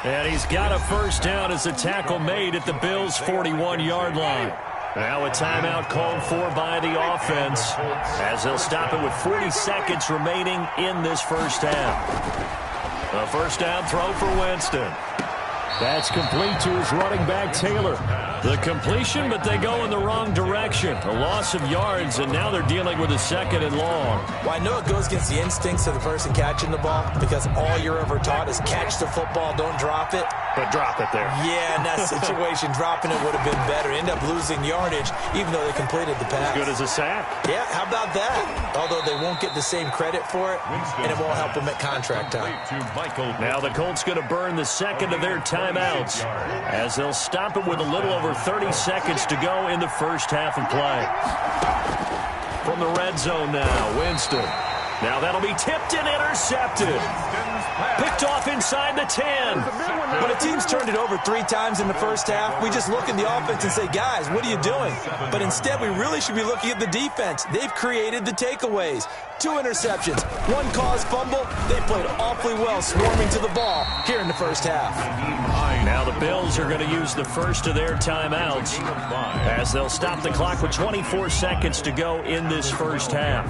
And he's got a first down as the tackle made at the Bills' 41-yard line. Now a timeout called for by the offense as they'll stop it with 40 seconds remaining in this first half. A first down throw for Winston. That's complete to his running back, Taylor. The completion, but they go in the wrong direction. A loss of yards, and now they're dealing with a 2nd and long. Well, I know it goes against the instincts of the person catching the ball because all you're ever taught is catch the football, don't drop it. But drop it there. Yeah, in that situation, dropping it would have been better. End up losing yardage, even though they completed the pass. As good as a sack. Yeah, how about that? Although they won't get the same credit for it, and it won't help them at contract time. Now the Colts going to burn the second of their timeouts as they'll stop it with a little over 30 seconds to go in the first half of play. From the red zone now, Winston. Now that'll be tipped and intercepted. Picked off inside the 10. When a team's turned it over 3 times in the first half, we just look at the offense and say, guys, what are you doing? But instead, we really should be looking at the defense. They've created the takeaways. 2 interceptions, 1 caused fumble. They played awfully well swarming to the ball here in the first half. Now the Bills are going to use the first of their timeouts as they'll stop the clock with 24 seconds to go in this first half.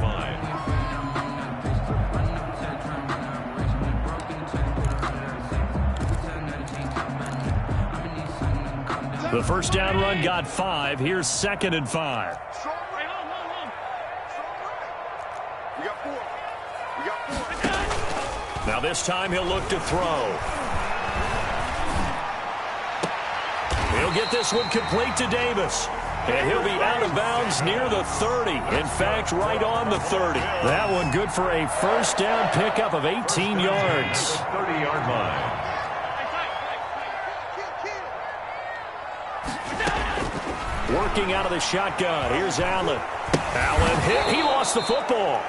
The first down run got 5. Here's 2nd and 5. Now this time he'll look to throw. He'll get this one complete to Davis. And he'll be out of bounds near the 30. In fact, right on the 30. That one good for a first down pickup of 18 yards. 30-yard line. Working out of the shotgun. Here's Allen. Allen hit. He lost the football.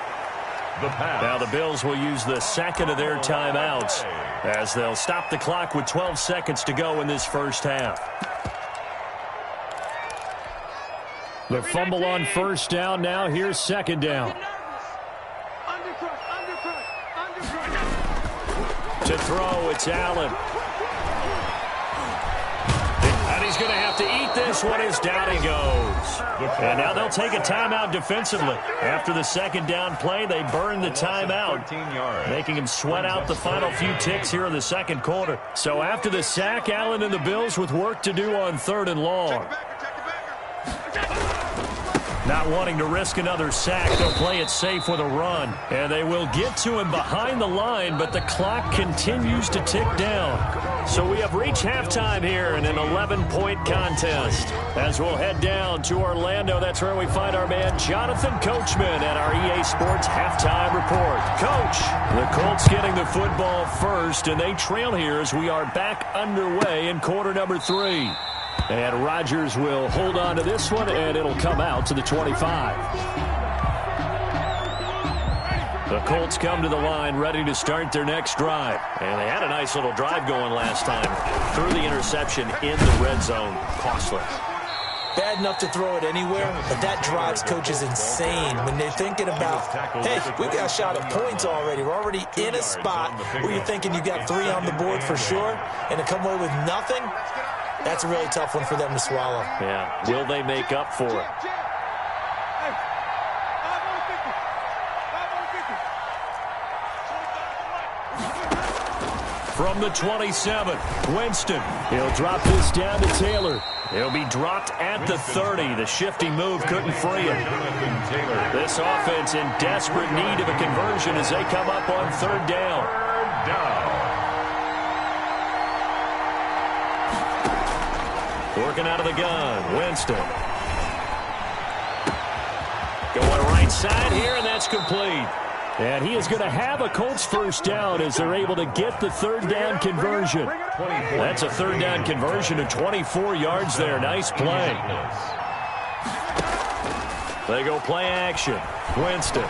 Now the Bills will use the second of their timeouts as they'll stop the clock with 12 seconds to go in this first half. The fumble on first down. Now here's 2nd down. To throw, it's Allen. And he's going to have to eat this one as down he goes. And now they'll take a timeout defensively. After the 2nd down play, they burn the timeout, making him sweat out the final few ticks here in the 2nd quarter. So after the sack, Allen and the Bills with work to do on 3rd and long. Not wanting to risk another sack, they'll play it safe with a run. And they will get to him behind the line, but the clock continues to tick down. So we have reached halftime here in an 11-point contest. As we'll head down to Orlando, that's where we find our man Jonathan Coachman at our EA Sports Halftime Report. Coach, the Colts getting the football first, and they trail here as we are back underway in quarter number 3. And Rodgers will hold on to this one, and it'll come out to the 25. The Colts come to the line ready to start their next drive. And they had a nice little drive going last time. Threw the interception in the red zone. Costly. Bad enough to throw it anywhere, but that drives coaches insane when they're thinking about, hey, we've got a shot at points already. We're already in a spot where you're thinking you got 3 on the board for sure, and to come away with nothing, that's a really tough one for them to swallow. Yeah. Will they make up for it? From the 27, Winston. He'll drop this down to Taylor. He'll be dropped at the 30. The shifty move couldn't free him. This offense in desperate need of a conversion as they come up on 3rd down. Working out of the gun, Winston. Going right side here, and that's complete. And he is going to have a Colts first down as they're able to get the 3rd down conversion. That's a 3rd down conversion of 24 yards there. Nice play. They go play action. Winston.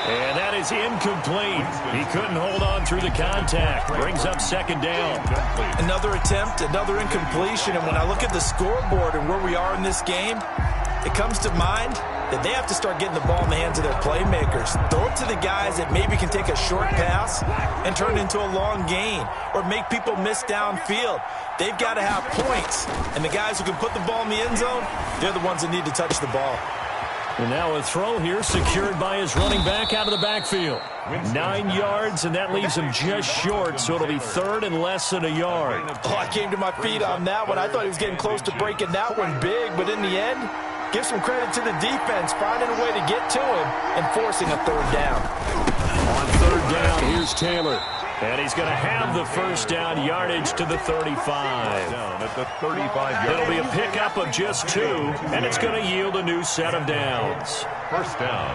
And that is incomplete. He couldn't hold on through the contact. Brings up 2nd down. Another attempt, another incompletion. And when I look at the scoreboard and where we are in this game, it comes to mind that they have to start getting the ball in the hands of their playmakers. Throw it to the guys that maybe can take a short pass and turn it into a long gain or make people miss downfield. They've got to have points. And the guys who can put the ball in the end zone, they're the ones that need to touch the ball. And now a throw here secured by his running back out of the backfield. 9 yards, and that leaves him just short, so it'll be 3rd and less than a yard. Oh, I came to my feet on that one. I thought he was getting close to breaking that one big, but in the end, give some credit to the defense, finding a way to get to him and forcing a 3rd down. On 3rd down, here's Taylor. And he's going to have the first down, yardage to the 35. Down at the 35-yard. It'll be a pickup of just 2, and it's going to yield a new set of downs. First down.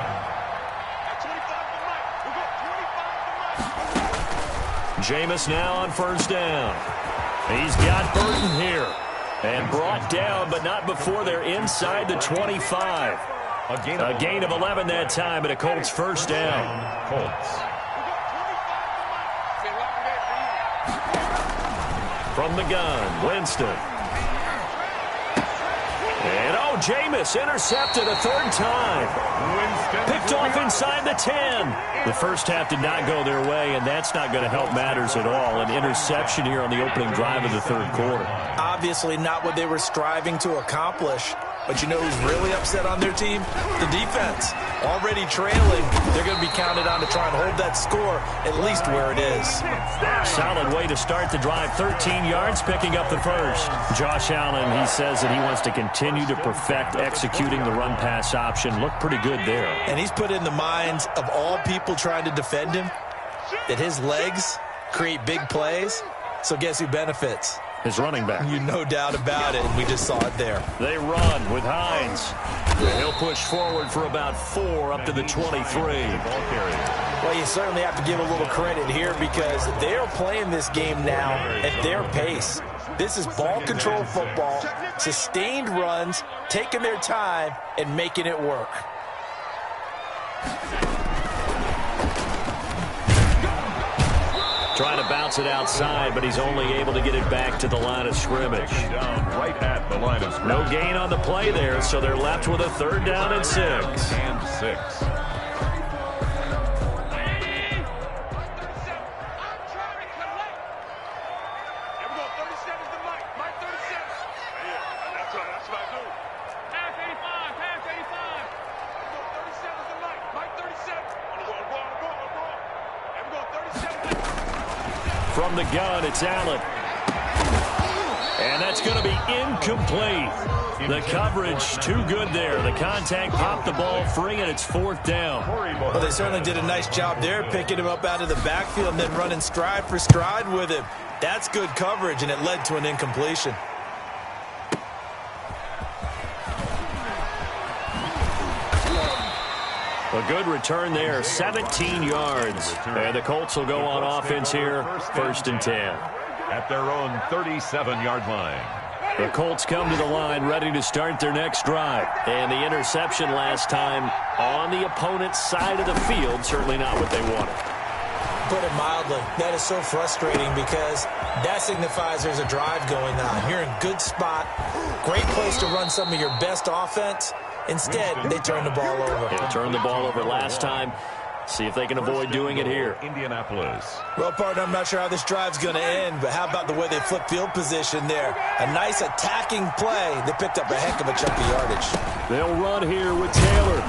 Jameis now on 1st down. He's got Burton here. And brought down, but not before they're inside the 25. A gain of 11 that time, and a Colts first down. Colts. From the gun, Winston. And, Jameis intercepted a 3rd time. Picked off inside the 10. The first half did not go their way, and that's not going to help matters at all. An interception here on the opening drive of the 3rd quarter. Obviously not what they were striving to accomplish. But you know who's really upset on their team? The defense. Already trailing, they're going to be counted on to try and hold that score at least where it is. Solid way to start the drive. 13 yards, picking up the first. Josh Allen, he says that he wants to continue to perfect executing the run-pass option. Looked pretty good there. And he's put in the minds of all people trying to defend him that his legs create big plays. So guess who benefits? His running back. You no doubt about it. We just saw it there. They run with Hines. He'll push forward for about 4 up to the 23. Well, you certainly have to give a little credit here because they're playing this game now at their pace. This is ball control football, sustained runs, taking their time, and making it work. Trying to bounce it outside, but he's only able to get it back to the line of scrimmage. Down right at the line of scrimmage. No gain on the play there, so they're left with a 3rd down and 6. And 6. From the gun, it's Allen. And that's going to be incomplete. The coverage too good there. The contact popped the ball free, and it's 4th down. Well, they certainly did a nice job there, picking him up out of the backfield and then running stride for stride with him. That's good coverage, and it led to an incompletion. A good return there, 17 yards. And the Colts will go on offense here, 1st and 10. At their own 37-yard line. The Colts come to the line ready to start their next drive. And the interception last time on the opponent's side of the field, certainly not what they wanted. Put it mildly, that is so frustrating because that signifies there's a drive going on. You're in good spot, great place to run some of your best offense. Instead, they turn the ball over. Yeah, turned the ball over last time. See if they can avoid doing it here. Indianapolis. Well, partner, I'm not sure how this drive's going to end, but how about the way they flip field position there? A nice attacking play. They picked up a heck of a chunk of yardage. They'll run here with Taylor.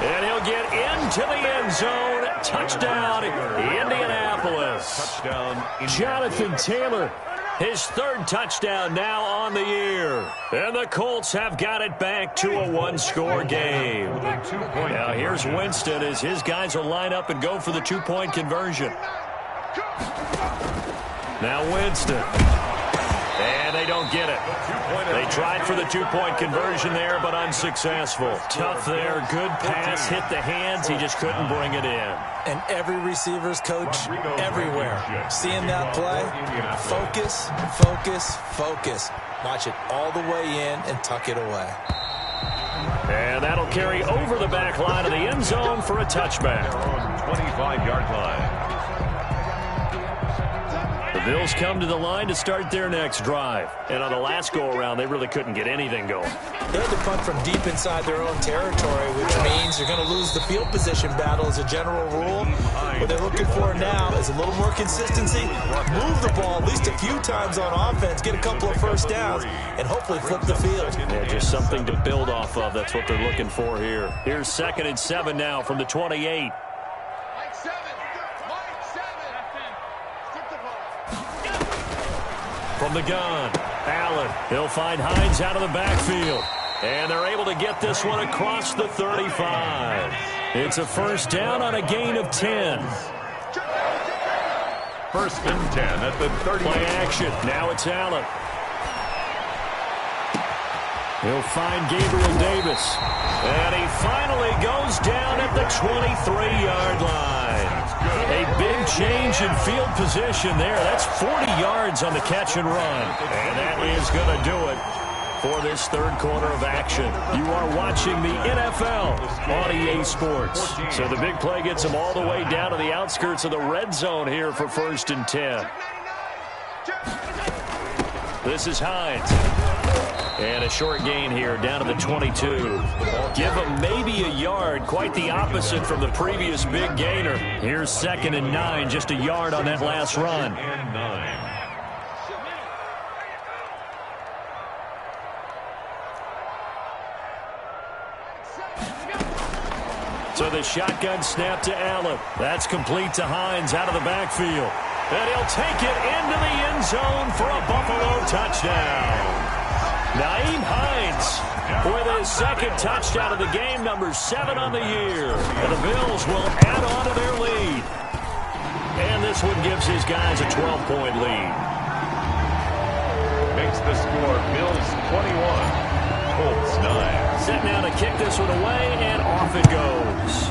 And he'll get into the end zone. Touchdown, Indianapolis. Touchdown, Jonathan Taylor, his 3rd touchdown now on the year. And the Colts have got it back to a 1-score game. Now here's Winston as his guys will line up and go for the 2-point conversion. Now Winston. And they don't get it. They tried for the 2-point conversion there, but unsuccessful. Tough there. Good pass. Hit the hands. He just couldn't bring it in. And every receiver's coach everywhere. Seeing that play, focus, focus, focus. Watch it all the way in and tuck it away. And that'll carry over the back line of the end zone for a touchback. 25-yard line. The Bills come to the line to start their next drive. And on the last go-around, they really couldn't get anything going. They had to punt from deep inside their own territory, which means you're going to lose the field position battle as a general rule. What they're looking for now is a little more consistency, move the ball at least a few times on offense, get a couple of first downs, and hopefully flip the field. Yeah, just something to build off of. That's what they're looking for here. Here's 2nd and 7 now from the 28. From the gun, Allen. He'll find Hines out of the backfield. And they're able to get this one across the 35. It's a 1st down on a gain of 10. 1st and 10 at the 30. Play action. Now it's Allen. He'll find Gabriel Davis. And he finally goes down at the 23-yard line. A big change in field position there. That's 40 yards on the catch and run. And that is going to do it for this 3rd quarter of action. You are watching the NFL on EA Sports. So the big play gets them all the way down to the outskirts of the red zone here for 1st and 10. This is Hines. And a short gain here down to the 22. Give him maybe a yard, quite the opposite from the previous big gainer. Here's 2nd and 9, just a yard on that last run. And 9. So the shotgun snap to Allen. That's complete to Hines out of the backfield. And he'll take it into the end zone for a Buffalo touchdown. Nyheim Hines with his 2nd touchdown of the game, number 7 on the year. And the Bills will add on to their lead. And this one gives his guys a 12-point lead. Makes the score Bills 21, Colts 9. Set now to kick this one away, and off it goes.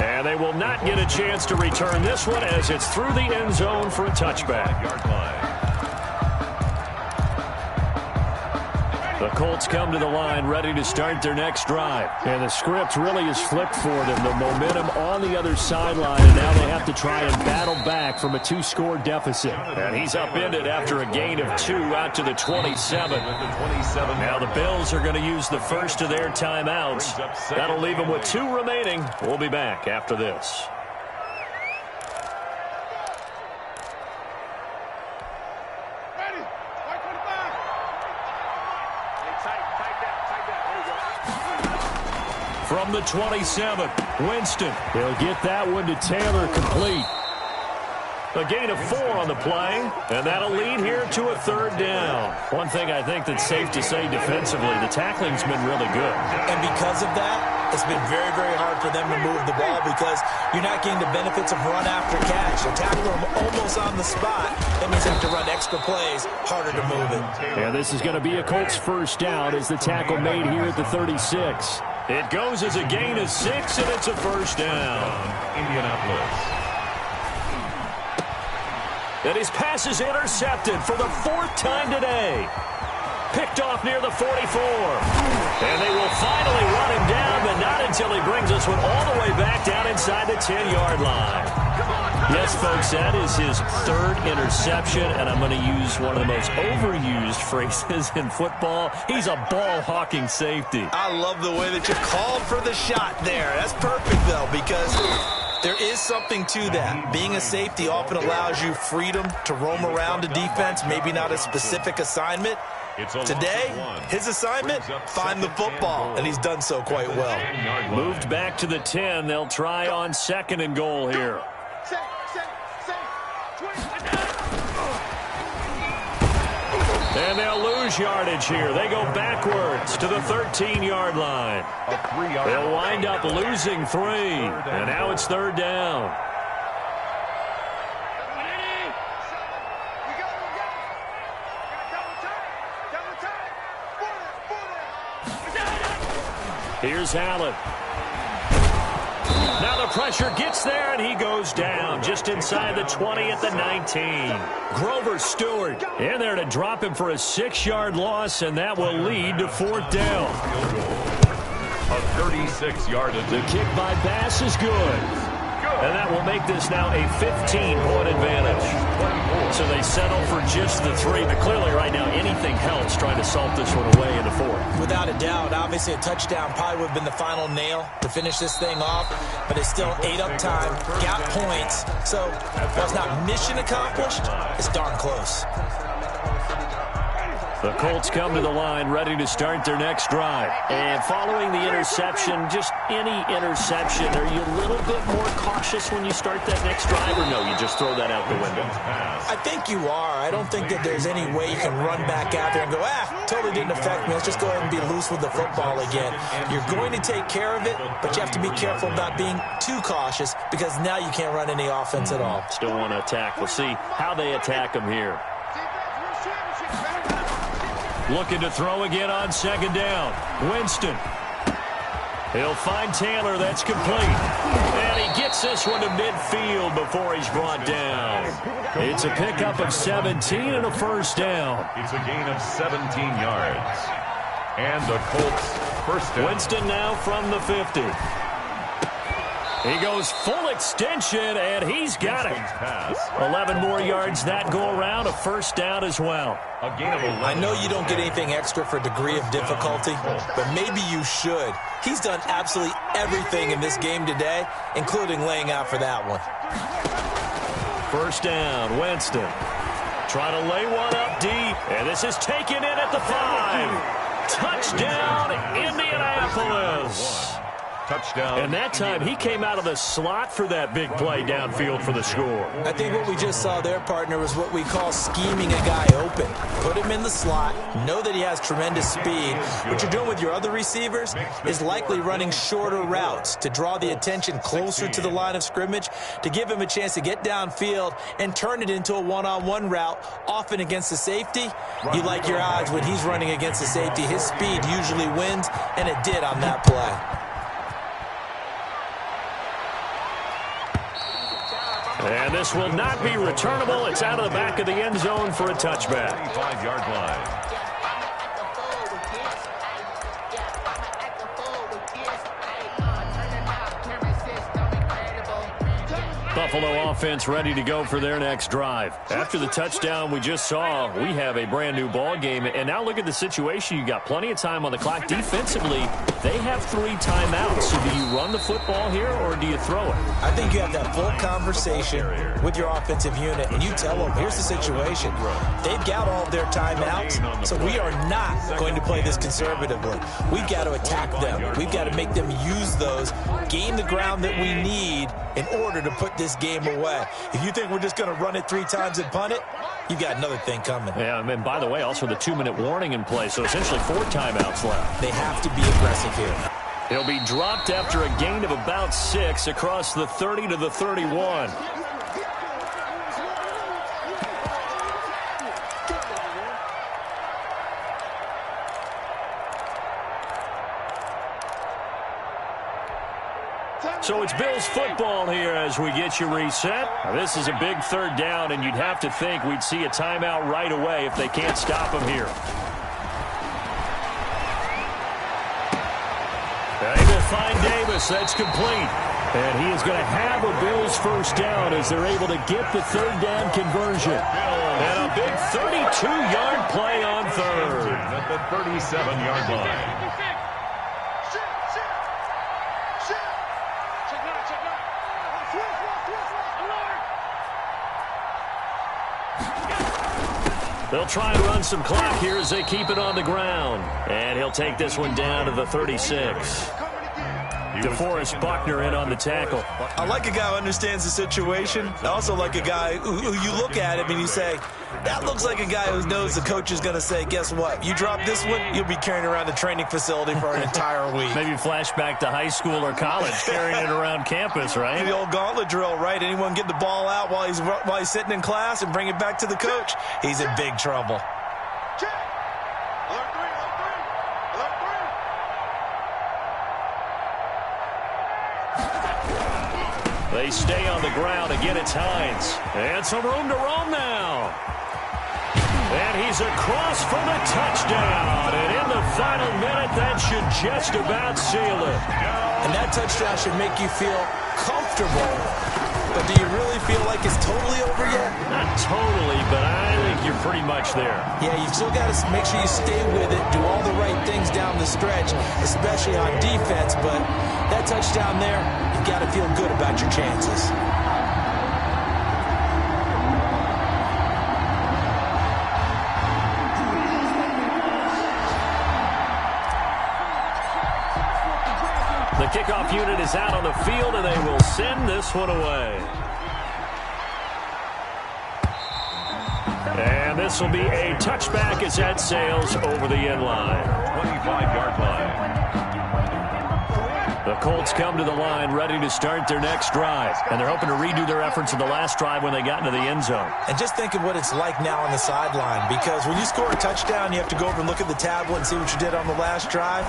And they will not get a chance to return this one as it's through the end zone for a touchback. Yard line. The Colts come to the line ready to start their next drive. And the script really is flipped for them. The momentum on the other sideline, and now they have to try and battle back from a 2-score deficit. And he's upended after a gain of 2 out to the 27. Now the Bills are going to use the first of their timeouts. That'll leave them with 2 remaining. We'll be back after this. From the 27, Winston. He'll get that one to Taylor complete. A gain of 4 on the play, and that'll lead here to a 3rd down. One thing I think that's safe to say defensively, the tackling's been really good. And because of that, it's been very, very hard for them to move the ball because you're not getting the benefits of run after catch. You tackle them almost on the spot. That means you have to run extra plays, harder to move it. And this is going to be a Colts 1st down as the tackle made here at the 36. It goes as a gain of 6, and it's a 1st down. Indianapolis. And his pass is intercepted for the 4th time today. Picked off near the 44. And they will finally run him down, but not until he brings this one all the way back down inside the 10-yard line. Yes, folks, that is his 3rd interception, and I'm going to use one of the most overused phrases in football. He's a ball-hawking safety. I love the way that you called for the shot there. That's perfect, though, because there is something to that. Being a safety often allows you freedom to roam around a defense, maybe not a specific assignment. Today, his assignment, find the football, and he's done so quite well. Moved back to the 10. They'll try on 2nd and goal here. And they'll lose yardage here. They go backwards to the 13-yard line. They'll wind up losing 3, and now it's 3rd down. Here's Allen. Now the pressure gets there, and he goes down just inside the 20 at the 19. Grover Stewart in there to drop him for a 6-yard loss, and that will lead to 4th down. A 36-yard. The kick by Bass is good. And that will make this now a 15-point advantage. So they settle for just the 3, but clearly right now anything helps trying to salt this one away in the 4th. Without a doubt, obviously a touchdown probably would have been the final nail to finish this thing off, but it's still 8 up time, got points. So while it's not mission accomplished, it's darn close. The Colts come to the line ready to start their next drive. And following the interception, just any interception, are you a little bit more cautious when you start that next drive, or no, you just throw that out the window? I think you are. I don't think that there's any way you can run back out there and go, totally didn't affect me. Let's just go ahead and be loose with the football again. You're going to take care of it, but you have to be careful about being too cautious because now you can't run any offense at all. Still want to attack. We'll see how they attack them here. Looking to throw again on 2nd down. Winston. He'll find Taylor. That's complete. And he gets this one to midfield before he's brought down. It's a pickup of 17 and a 1st down. It's a gain of 17 yards. And the Colts 1st down. Winston now from the 50. He goes full extension, and he's got it. 11 more yards that go around, a 1st down as well. A gain of 11. I know you don't get anything extra for degree of difficulty, but maybe you should. He's done absolutely everything in this game today, including laying out for that one. 1st down, Winston. Trying to lay one up deep, and this is taken in at the 5. Touchdown, Indianapolis. Touchdown. And that time he came out of the slot for that big play downfield for the score. I think what we just saw there, partner, was what we call scheming a guy open. Put him in the slot, know that he has tremendous speed. What you're doing with your other receivers is likely running shorter routes to draw the attention closer to the line of scrimmage, to give him a chance to get downfield and turn it into a one-on-one route, often against the safety. You like your odds when he's running against the safety. His speed usually wins, and it did on that play. And this will not be returnable. It's out of the back of the end zone for a touchback. 25-yard line. Buffalo offense ready to go for their next drive. After the touchdown we just saw, we have a brand new ball game. And now look at the situation. You got plenty of time on the clock defensively. They have 3 timeouts. So do you run the football here or do you throw it? I think you have that full conversation with your offensive unit, and you tell them, here's the situation. They've got all of their timeouts, so we are not going to play this conservatively. We've got to attack them. We've got to make them use those, gain the ground that we need in order to put this game away. If you think we're just going to run it 3 times and punt it, you've got another thing coming. Yeah, and by the way, also the 2-minute warning in play, so essentially 4 timeouts left. They have to be aggressive here. He'll be dropped after a gain of about 6 across the 30 to the 31. So it's Bills football here as we get you reset. Now, this is a big 3rd down, and you'd have to think we'd see a timeout right away if they can't stop him here. They will find Davis. That's complete. And he is going to have a Bills 1st down as they're able to get the 3rd down conversion. And a big 32-yard play on 3rd. At the 37-yard line. They'll try and run some clock here as they keep it on the ground. And he'll take this one down to the 36. DeForest Buckner in on the tackle. I like a guy who understands the situation. I also like a guy who you look at him and you say, that looks like a guy who knows the coach is going to say, guess what? You drop this one, you'll be carrying around the training facility for an entire week. Maybe flashback to high school or college, carrying it around campus, right? The old gauntlet drill, right? Anyone get the ball out while he's sitting in class and bring it back to the coach? He's in big trouble. They stay on the ground. Again, it's Hines. And some room to roam now. And he's across for the touchdown. And in the final minute, that should just about seal it. And that touchdown should make you feel comfortable. But do you really feel like it's totally over yet? Not totally, but I think you're pretty much there. Yeah, you've still got to make sure you stay with it, do all the right things down the stretch, especially on defense. But that touchdown there, you've got to feel good about your chances. The kickoff unit is out on the field, and they will send this one away. And this will be a touchback as that sails over the end line. 25-yard line. The Colts come to the line ready to start their next drive. And they're hoping to redo their efforts in the last drive when they got into the end zone. And just think of what it's like now on the sideline, because when you score a touchdown, you have to go over and look at the tablet and see what you did on the last drive.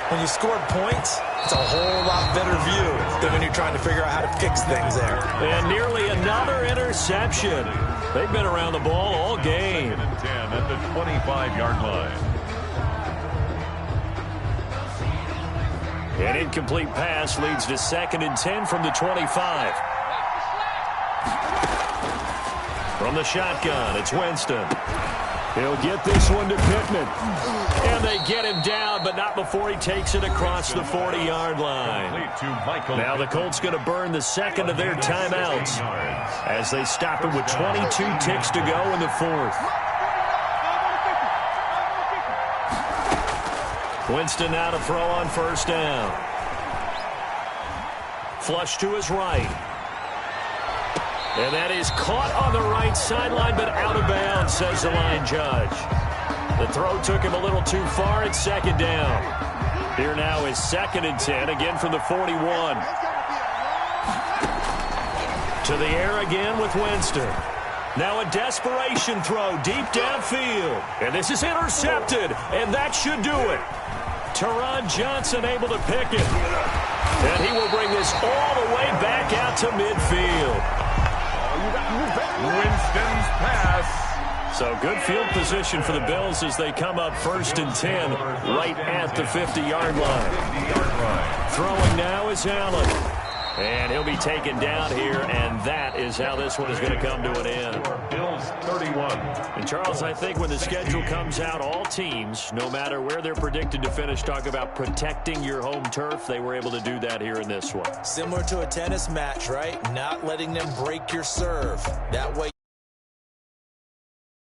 When you scored points, it's a whole lot better view than when you're trying to figure out how to fix things there. And nearly another interception. They've been around the ball all game. 10 at the 25-yard line. An incomplete pass leads to 2nd and 10 from the 25. From the shotgun, it's Winston. He'll get this one to Pittman. And they get him down, but not before he takes it across the 40-yard line. Now the Colts going to burn the 2nd of their timeouts as they stop it with 22 ticks to go in the 4th. Winston now to throw on 1st down. Flush to his right. And that is caught on the right sideline, but out of bounds, says the line judge. The throw took him a little too far. It's 2nd down. Here now is 2nd and 10, again from the 41. To the air again with Winston. Now a desperation throw deep downfield. And this is intercepted, and that should do it. Teron Johnson able to pick it. And he will bring this all the way back out to midfield. Winston's pass. So good field position for the Bills as they come up 1st and 10 right at the 50-yard line. Throwing now is Allen. And he'll be taken down here, and that is how this one is going to come to an end. Bills 31. And, Charles, I think when the schedule comes out, all teams, no matter where they're predicted to finish, talk about protecting your home turf. They were able to do that here in this one. Similar to a tennis match, right? Not letting them break your serve. That way